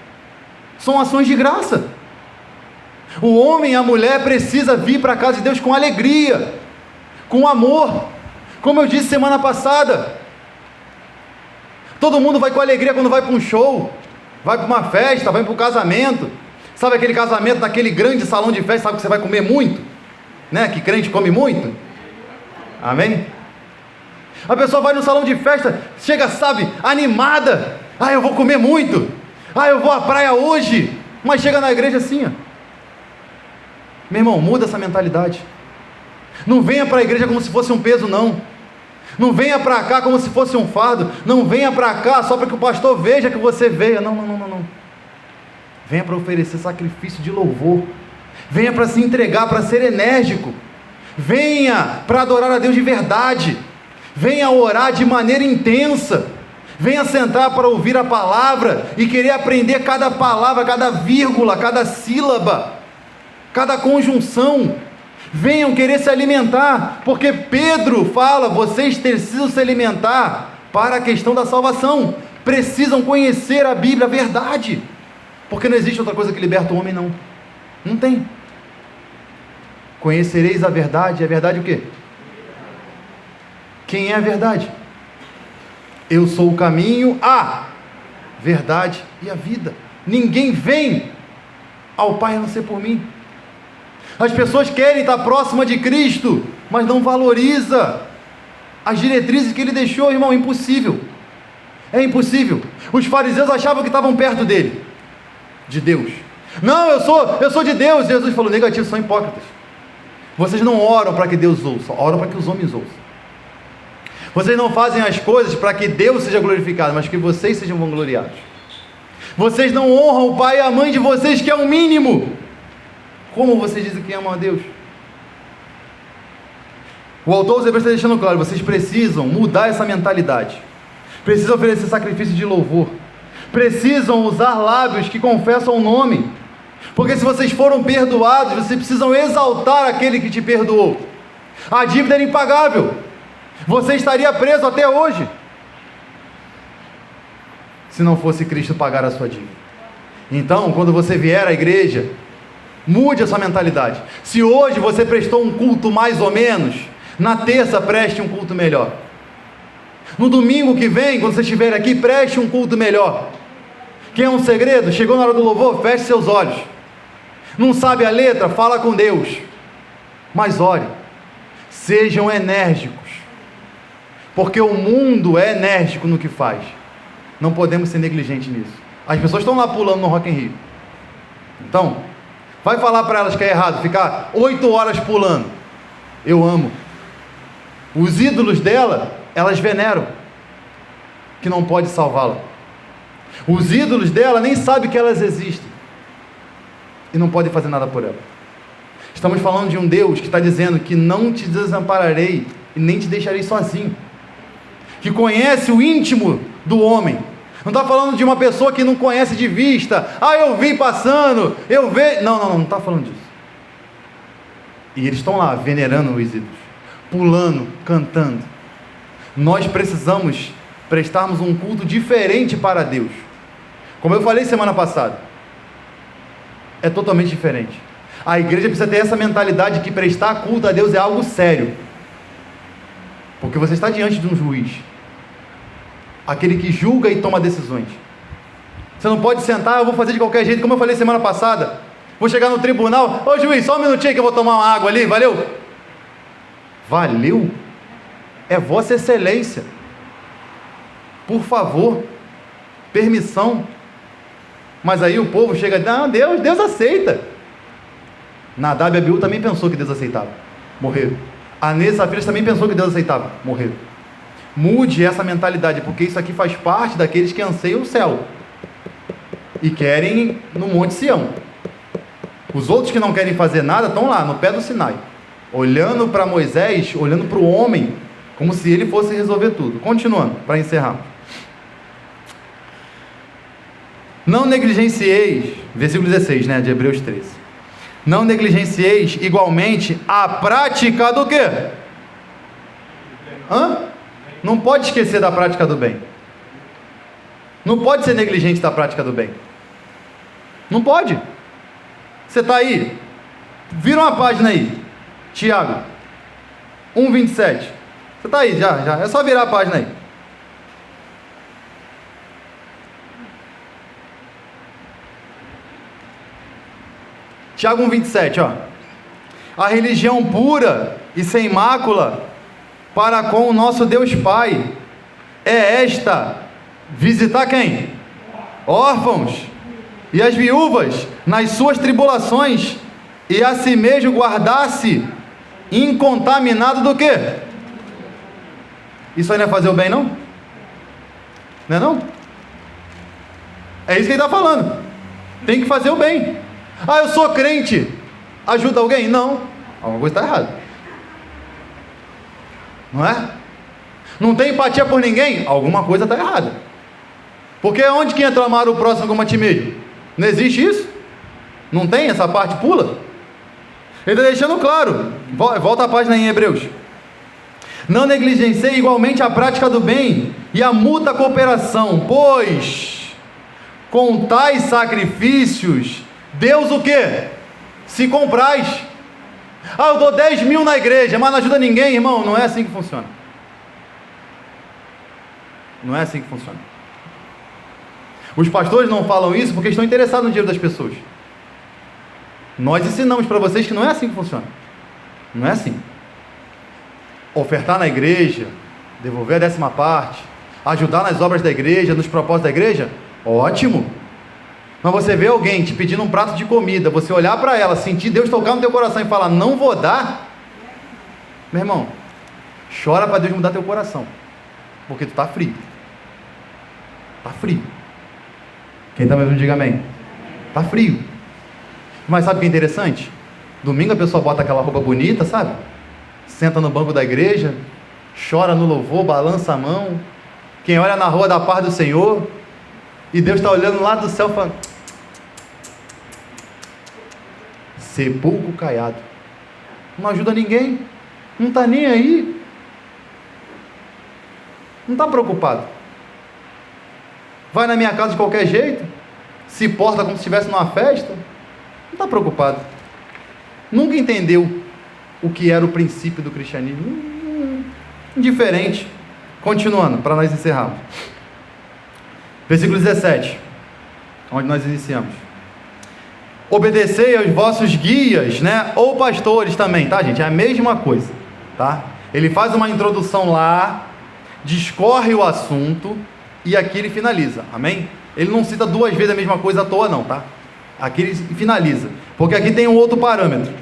são ações de graça. O homem e a mulher precisa vir para a casa de Deus com alegria, com amor. Como eu disse semana passada, todo mundo vai com alegria quando vai para um show, vai para uma festa, vai para um casamento. Sabe aquele casamento naquele grande salão de festa, sabe que você vai comer muito, né? Que crente come muito. Amém? A pessoa vai no salão de festa, chega, sabe, animada. Ah, eu vou comer muito. Ah, eu vou à praia hoje. Mas chega na igreja assim, ó. Meu irmão, muda essa mentalidade. Não venha para a igreja como se fosse um peso, não. Não venha para cá como se fosse um fardo. Não venha para cá só para que o pastor veja que você veio. Não. Venha para oferecer sacrifício de louvor. Venha para se entregar, para ser enérgico. Venha para adorar a Deus de verdade. Venha orar de maneira intensa. Venha sentar para ouvir a palavra e querer aprender cada palavra, cada vírgula, cada sílaba, cada conjunção. Venham querer se alimentar, porque Pedro fala, vocês precisam se alimentar para a questão da salvação, precisam conhecer a Bíblia, a verdade, porque não existe outra coisa que liberta o homem, não tem. Conhecereis a verdade, a verdade o quê? Quem é a verdade? Eu sou o caminho, a verdade e a vida. Ninguém vem ao Pai a não ser por mim. As pessoas querem estar próxima de Cristo, mas não valoriza. as diretrizes que ele deixou, irmão, impossível. É impossível. Os fariseus achavam que estavam perto dele, de Deus. Não, eu sou de Deus. Jesus falou: negativo, são hipócritas. Vocês não oram para que Deus ouça, oram para que os homens ouçam. Vocês não fazem as coisas para que Deus seja glorificado, mas que vocês sejam vangloriados. Vocês não honram o pai e a mãe de vocês, que é o mínimo. Como vocês dizem que amam a Deus? O autor dos Hebreus está deixando claro: vocês precisam mudar essa mentalidade. Precisam oferecer sacrifício de louvor. Precisam usar lábios que confessam o nome. Porque se vocês foram perdoados, vocês precisam exaltar aquele que te perdoou. A dívida era impagável. Você estaria preso até hoje, se não fosse Cristo pagar a sua dívida. Então, quando você vier à igreja, mude a sua mentalidade. Se hoje você prestou um culto mais ou menos, na terça preste um culto melhor. No domingo que vem, quando você estiver aqui, preste um culto melhor. Quer um segredo? Chegou na hora do louvor, feche seus olhos. Não sabe a letra? Fala com Deus. Mas ore. Sejam enérgicos. Porque o mundo é enérgico no que faz. Não podemos ser negligentes nisso. As pessoas estão lá pulando no Rock in Rio. Então, vai falar para elas que é errado ficar 8 horas pulando. Eu amo. Os ídolos dela, elas veneram, que não pode salvá-la. Os ídolos dela nem sabem que elas existem e não podem fazer nada por ela. Estamos falando de um Deus que está dizendo que não te desampararei e nem te deixarei sozinho, que conhece o íntimo do homem. Não está falando de uma pessoa que não conhece de vista. Eu vi passando, eu vejo. Não está falando disso. E eles estão lá venerando os ídolos, pulando, cantando. Nós precisamos prestarmos um culto diferente para Deus. Como eu falei semana passada, é totalmente diferente. A igreja precisa ter essa mentalidade que prestar culto a Deus é algo sério, porque você está diante de um juiz, aquele que julga e toma decisões. Você não pode sentar: eu vou fazer de qualquer jeito, como eu falei semana passada. Vou chegar no tribunal: ô juiz, só um minutinho que eu vou tomar uma água ali, valeu? Valeu? É Vossa Excelência. Por favor, permissão. Mas aí o povo chega: não, Deus aceita. Nadab e Abiú também pensou que Deus aceitava, morreram. Anês e Safira também pensou que Deus aceitava, morreram. Mude essa mentalidade, porque isso aqui faz parte daqueles que anseiam o céu e querem no Monte Sião. Os outros que não querem fazer nada estão lá no pé do Sinai, olhando para Moisés, olhando para o homem, como se ele fosse resolver tudo. Continuando, para encerrar. Não negligencieis, versículo 16, de Hebreus 13. Não negligencieis igualmente a prática do quê? Não pode esquecer da prática do bem. Não pode ser negligente da prática do bem. Não pode. Você está aí, vira uma página aí, Tiago 1,27. Você está aí, já, é só virar a página aí. Tiago 1,27, ó. A religião pura e sem mácula para com o nosso Deus Pai é esta: visitar quem? Órfãos e as viúvas nas suas tribulações, e a si mesmo guardar-se incontaminado do quê? Isso aí não é fazer o bem, não? Não é não? É isso que ele está falando. Tem que fazer o bem. Eu sou crente, ajuda alguém? Não, alguma coisa está errada. Não é? Não tem empatia por ninguém? Alguma coisa está errada. Porque onde que entra amar o próximo como a ti mesmo? Não existe isso? Não tem essa parte, pula. Ele está deixando claro. Volta a página em Hebreus. Não negligenciei igualmente a prática do bem e a mútua cooperação, pois com tais sacrifícios Deus o quê? Se compraz. Eu dou 10 mil na igreja, mas não ajuda ninguém, irmão. Não é assim que funciona. Não é assim que funciona. Os pastores não falam isso porque estão interessados no dinheiro das pessoas. Nós ensinamos para vocês que não é assim que funciona. Não é assim. Ofertar na igreja, devolver a 10ª, ajudar nas obras da igreja, nos propósitos da igreja, ótimo. Mas você vê alguém te pedindo um prato de comida, você olhar para ela, sentir Deus tocar no teu coração e falar, não vou dar, meu irmão, chora para Deus mudar teu coração, porque tu está frio. Está frio. Quem está me ouvindo, diga amém. Está frio. Mas sabe o que é interessante? Domingo a pessoa bota aquela roupa bonita, sabe? Senta no banco da igreja, chora no louvor, balança a mão. Quem olha na rua dá paz do Senhor, e Deus está olhando lá do céu falando, sepulcro caiado, não ajuda ninguém, não está nem aí, não está preocupado, vai na minha casa de qualquer jeito, se porta como se estivesse numa festa, não está preocupado, nunca entendeu o que era o princípio do cristianismo, indiferente. Continuando, para nós encerrarmos, versículo 17, onde nós iniciamos. Obedecei aos vossos guias, né? Ou pastores também, tá, gente? É a mesma coisa, tá? Ele faz uma introdução lá, discorre o assunto, e aqui ele finaliza, amém? Ele não cita 2 vezes a mesma coisa à toa não, tá? Aqui ele finaliza, porque aqui tem um outro parâmetro.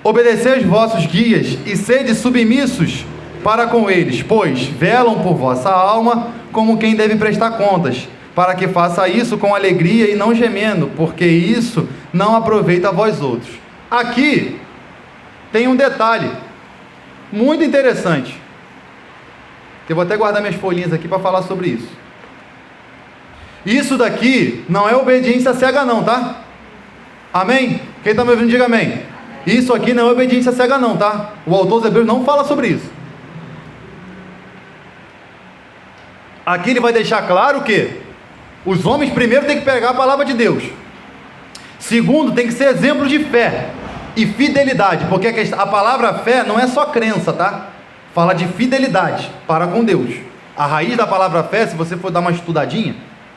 Obedecei aos vossos guias, e sede submissos para com eles, pois velam por vossa alma, como quem deve prestar contas, para que faça isso com alegria e não gemendo, porque isso não aproveita a vós outros. Aqui tem um detalhe muito interessante, eu vou até guardar minhas folhinhas aqui para falar sobre isso. Isso daqui não é obediência cega não, tá? Amém? Quem está me ouvindo, diga amém. Isso aqui não é obediência cega não, tá? O autor dos Hebreus não fala sobre isso. Aqui ele vai deixar claro que os homens primeiro têm que pegar a palavra de Deus, segundo tem que ser exemplo de fé e fidelidade, porque a palavra fé não é só crença, tá? Fala de fidelidade para com Deus. A raiz da palavra fé, se você for dar uma estudadinha,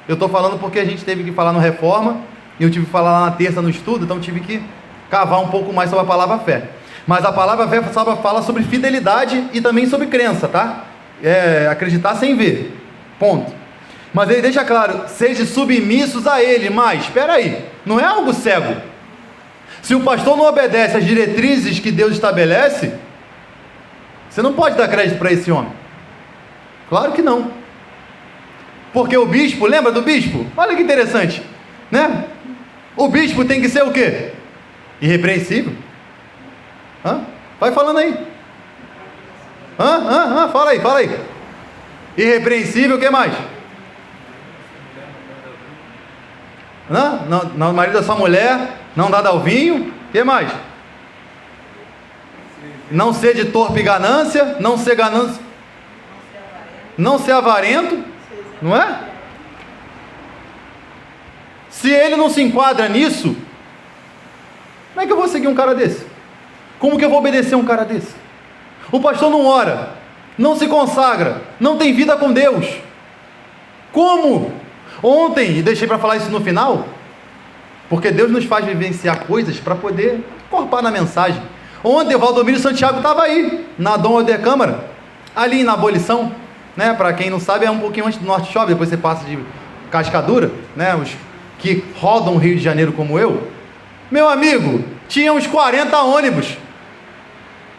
eu estou falando porque a gente teve que falar no Reforma, e eu tive que falar lá na terça no estudo, então tive que cavar um pouco mais sobre a palavra fé. Mas a palavra fé fala sobre fidelidade e também sobre crença, tá? É acreditar sem ver, ponto. Mas ele deixa claro, sejam submissos a ele, mas, espera aí, não é algo cego. Se o pastor não obedece às diretrizes que Deus estabelece, você não pode dar crédito para esse homem. Claro que não. Porque o bispo, lembra do bispo? Olha que interessante, né? O bispo tem que ser o quê? Irrepreensível. Vai falando aí. Fala aí. Irrepreensível, o que mais? Não, marido da sua mulher, não dado ao vinho, o que mais? Não ser de torpe e ganância, não ser avarento, não é? Se ele não se enquadra nisso, como é que eu vou seguir um cara desse? Como que eu vou obedecer um cara desse? O pastor não ora, não se consagra, não tem vida com Deus. Como? Ontem, e deixei para falar isso no final, porque Deus nos faz vivenciar coisas para poder incorporar na mensagem. Ontem o Valdomiro Santiago estava aí, na Dom Helder Câmara, ali na Abolição, né? Para quem não sabe, é um pouquinho antes do Norte Shopping, depois você passa de Cascadura, né? Os que rodam o Rio de Janeiro como eu, meu amigo, tinha uns 40 ônibus.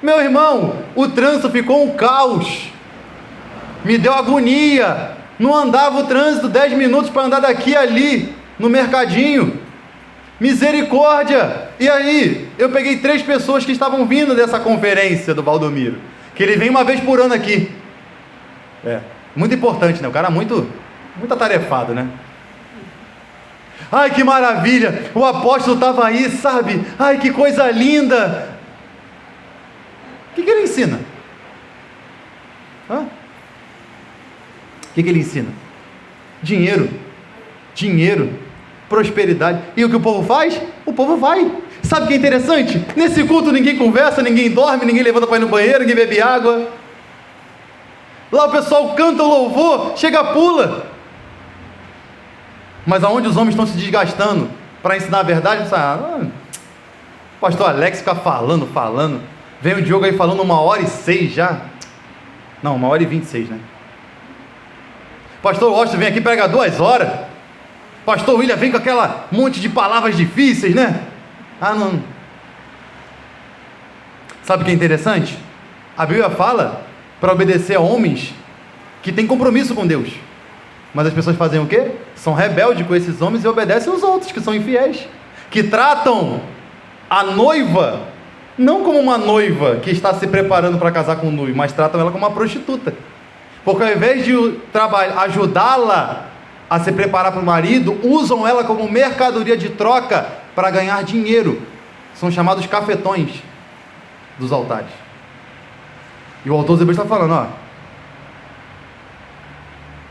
Meu irmão, o trânsito ficou um caos, me deu agonia, não andava o trânsito 10 minutos para andar daqui a ali, no mercadinho, misericórdia. E aí, eu peguei 3 pessoas que estavam vindo dessa conferência do Valdomiro, que ele vem uma vez por ano aqui, muito importante, né? O cara muito atarefado, né? Ai, que maravilha, o apóstolo estava aí, sabe? Ai, que coisa linda. O que ele ensina? O que ele ensina? Dinheiro, prosperidade. E o que o povo faz? O povo vai. Sabe o que é interessante? Nesse culto ninguém conversa, ninguém dorme, ninguém levanta para ir no banheiro, ninguém bebe água. Lá o pessoal canta o louvor, chega, pula. Mas aonde os homens estão se desgastando para ensinar a verdade, o pastor Alex fica falando, vem o Diogo aí falando 1h06 já, Não, 1h26, né? Pastor Washington vem aqui pregar 2 horas. Pastor William vem com aquela monte de palavras difíceis, né? Ah, não. Sabe o que é interessante? A Bíblia fala para obedecer a homens que têm compromisso com Deus. Mas as pessoas fazem o quê? São rebeldes com esses homens e obedecem aos outros, que são infiéis. Que tratam a noiva, não como uma noiva que está se preparando para casar com o noivo, mas tratam ela como uma prostituta. Porque ao invés de ajudá-la a se preparar para o marido, usam ela como mercadoria de troca para ganhar dinheiro. São chamados cafetões dos altares. E o autor dos Hebreus está falando, ó,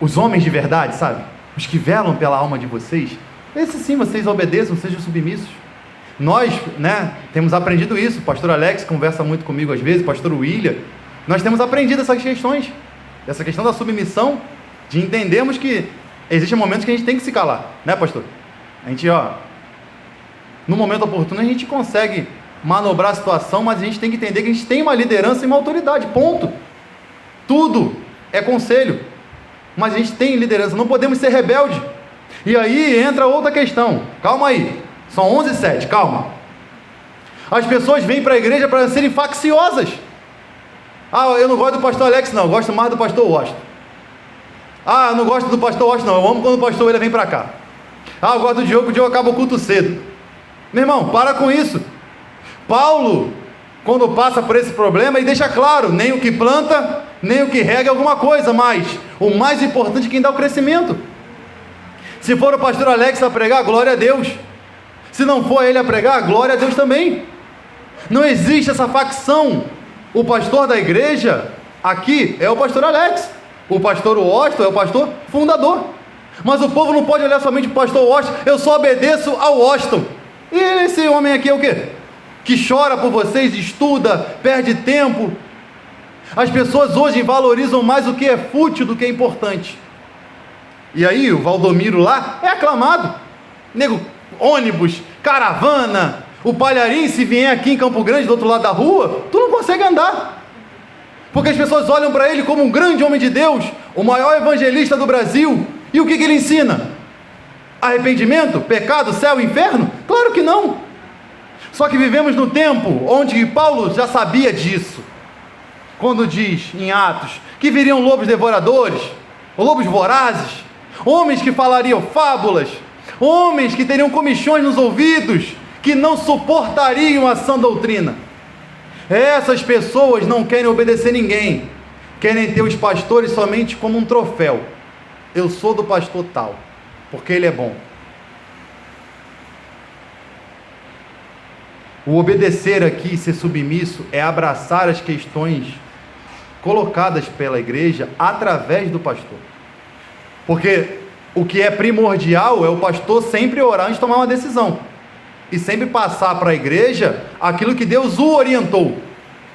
os homens de verdade, sabe? Os que velam pela alma de vocês, esses sim, vocês obedeçam, sejam submissos. Nós, né, temos aprendido isso. O pastor Alex conversa muito comigo às vezes, o pastor William. Nós temos aprendido essas questões, essa questão da submissão, de entendermos que existem momentos que a gente tem que se calar, né, pastor? A gente, no momento oportuno a gente consegue manobrar a situação, mas a gente tem que entender que a gente tem uma liderança e uma autoridade, ponto. Tudo é conselho, mas a gente tem liderança, não podemos ser rebelde. E aí entra outra questão, calma aí, são 11h07, calma. As pessoas vêm para a igreja para serem facciosas. Ah, eu não gosto do pastor Alex não, eu gosto mais do pastor Washington. Ah, eu não gosto do pastor Washington não, eu amo quando o pastor ele vem para cá. Ah, eu gosto do Diogo, o Diogo acaba o culto cedo. Meu irmão, para com isso. Paulo, quando passa por esse problema, ele deixa claro, nem o que planta, nem o que rega é alguma coisa, mas o mais importante é quem dá o crescimento. Se for o pastor Alex a pregar, glória a Deus. Se não for ele a pregar, glória a Deus também. Não existe essa facção. O pastor da igreja aqui é o pastor Alex, o pastor Washington é o pastor fundador. Mas o povo não pode olhar somente para o pastor Washington, eu só obedeço ao Washington. E esse homem aqui é o quê? Que chora por vocês, estuda, perde tempo. As pessoas hoje valorizam mais o que é fútil do que é importante. E aí o Valdomiro lá é aclamado. Nego, ônibus, caravana, o Palharim, se vier aqui em Campo Grande, do outro lado da rua, tu não consegue andar. Porque as pessoas olham para ele como um grande homem de Deus, o maior evangelista do Brasil. E o que ele ensina? Arrependimento? Pecado? Céu? Inferno? Claro que não. Só que vivemos no tempo onde Paulo já sabia disso. Quando diz em Atos que viriam lobos devoradores, lobos vorazes, homens que falariam fábulas, homens que teriam comichões nos ouvidos, que não suportariam a sã doutrina. Essas pessoas não querem obedecer ninguém, querem ter os pastores somente como um troféu. Eu sou do pastor tal, porque ele é bom. O obedecer aqui, ser submisso, é abraçar as questões colocadas pela igreja através do pastor. Porque o que é primordial é o pastor sempre orar antes de tomar uma decisão. E sempre passar para a igreja aquilo que Deus o orientou.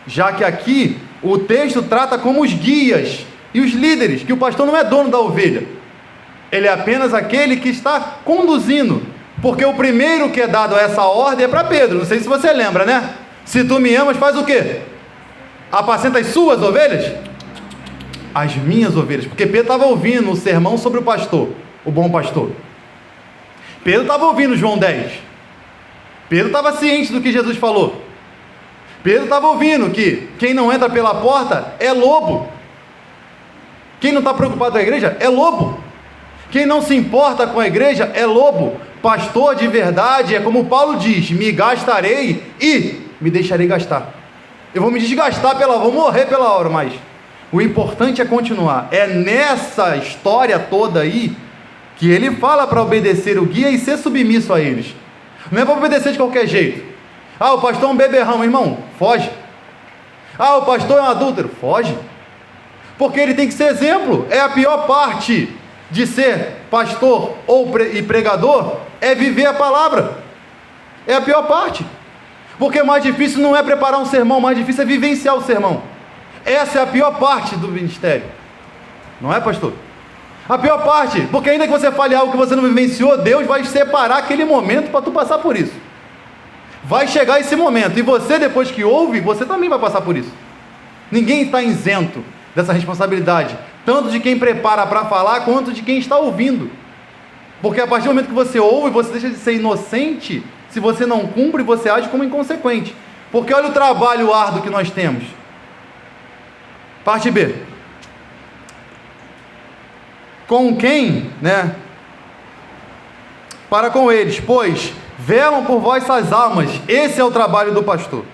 Já que aqui o texto trata como os guias e os líderes, que o pastor não é dono da ovelha. Ele é apenas aquele que está conduzindo. Porque o primeiro que é dado a essa ordem é para Pedro. Não sei se você lembra, né? Se tu me amas, faz o quê? Apacenta as suas ovelhas? As minhas ovelhas. Porque Pedro estava ouvindo o sermão sobre o pastor, o bom pastor. Pedro estava ouvindo João 10. Pedro estava ciente do que Jesus falou. Pedro estava ouvindo que quem não entra pela porta é lobo. Quem não está preocupado com a igreja é lobo. Quem não se importa com a igreja é lobo. Pastor de verdade é como Paulo diz: me gastarei e me deixarei gastar. Eu vou me desgastar vou morrer pela hora, mas o importante é continuar. É nessa história toda aí que ele fala para obedecer o guia e ser submisso a eles. Não é para obedecer de qualquer jeito. Ah, o pastor é um beberrão, irmão, foge. Ah, o pastor é um adúltero, foge. Porque ele tem que ser exemplo. É a pior parte de ser pastor e pregador, é viver a palavra. É a pior parte. Porque o mais difícil não é preparar um sermão, o mais difícil é vivenciar o sermão. Essa é a pior parte do ministério. Não é, pastor? A pior parte, porque ainda que você fale algo que você não vivenciou, Deus vai separar aquele momento para tu passar por isso. Vai chegar esse momento, e você depois que ouve, você também vai passar por isso. Ninguém está isento. dessa responsabilidade, tanto de quem prepara para falar, quanto de quem está ouvindo. Porque a partir do momento que você ouve, você deixa de ser inocente. Se você não cumpre, você age como inconsequente. Porque olha o trabalho árduo que nós temos. Parte B. Com quem, né? Para com eles, pois velam por vossas almas. Esse é o trabalho do pastor.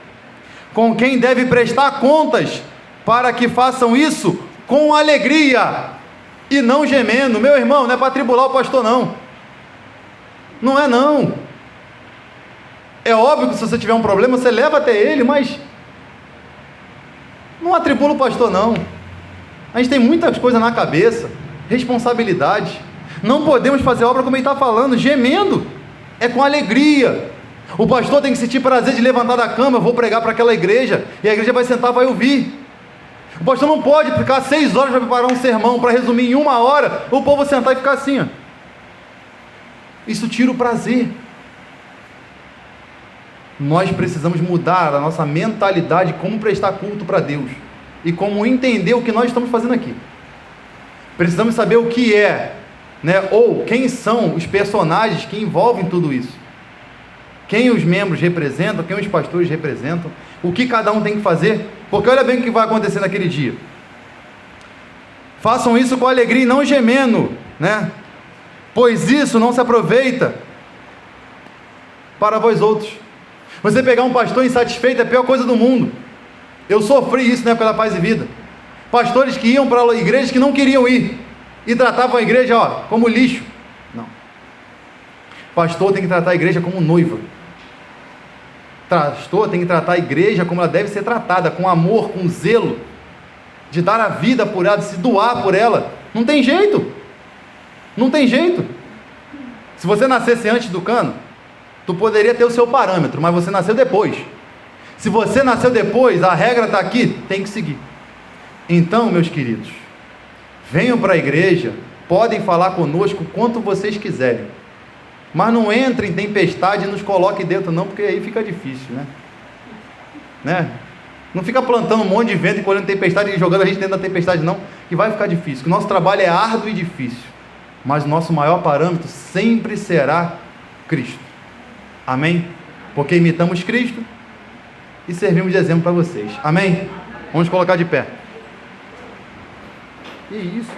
Com quem deve prestar contas, para que façam isso com alegria e não gemendo. Meu irmão, não é para atribular o pastor, não. Não é, não. É óbvio que se você tiver um problema, você leva até ele, mas não atribula o pastor, não. A gente tem muitas coisas na cabeça, responsabilidade. Não podemos fazer obra como ele está falando, gemendo. É com alegria. O pastor tem que sentir prazer de levantar da cama. Eu vou pregar para aquela igreja, e a igreja vai sentar, vai ouvir. O pastor não pode ficar 6 horas para preparar um sermão, para resumir em 1 hora, o povo sentar e ficar assim, ó. Isso tira o prazer. Nós precisamos mudar a nossa mentalidade, como prestar culto para Deus e como entender o que nós estamos fazendo aqui. Precisamos saber o que é, né? Ou quem são os personagens que envolvem tudo isso, quem os membros representam, quem os pastores representam, o que cada um tem que fazer, porque olha bem o que vai acontecer naquele dia. Façam isso com alegria e não gemendo, né? Pois isso não se aproveita para vós outros. Você pegar um pastor insatisfeito é a pior coisa do mundo. Eu sofri isso na época da Paz e Vida. Pastores que iam para igrejas que não queriam ir e tratavam a igreja, ó, como lixo. Não. Pastor tem que tratar a igreja como noiva. Pastor tem que tratar a igreja como ela deve ser tratada, com amor, com zelo, de dar a vida por ela, de se doar por ela. Não tem jeito. Não tem jeito. Se você nascesse antes do cano, tu poderia ter o seu parâmetro, mas você nasceu depois. Se você nasceu depois, a regra está aqui, tem que seguir. Então, meus queridos, venham para a igreja, podem falar conosco quanto vocês quiserem, mas não entrem em tempestade e nos coloquem dentro não, porque aí fica difícil, né? Não fica plantando um monte de vento e colhendo tempestade e jogando a gente dentro da tempestade não, que vai ficar difícil. O nosso trabalho é árduo e difícil, mas o nosso maior parâmetro sempre será Cristo. Amém? Porque imitamos Cristo e servimos de exemplo para vocês. Amém? Vamos colocar de pé. Que isso?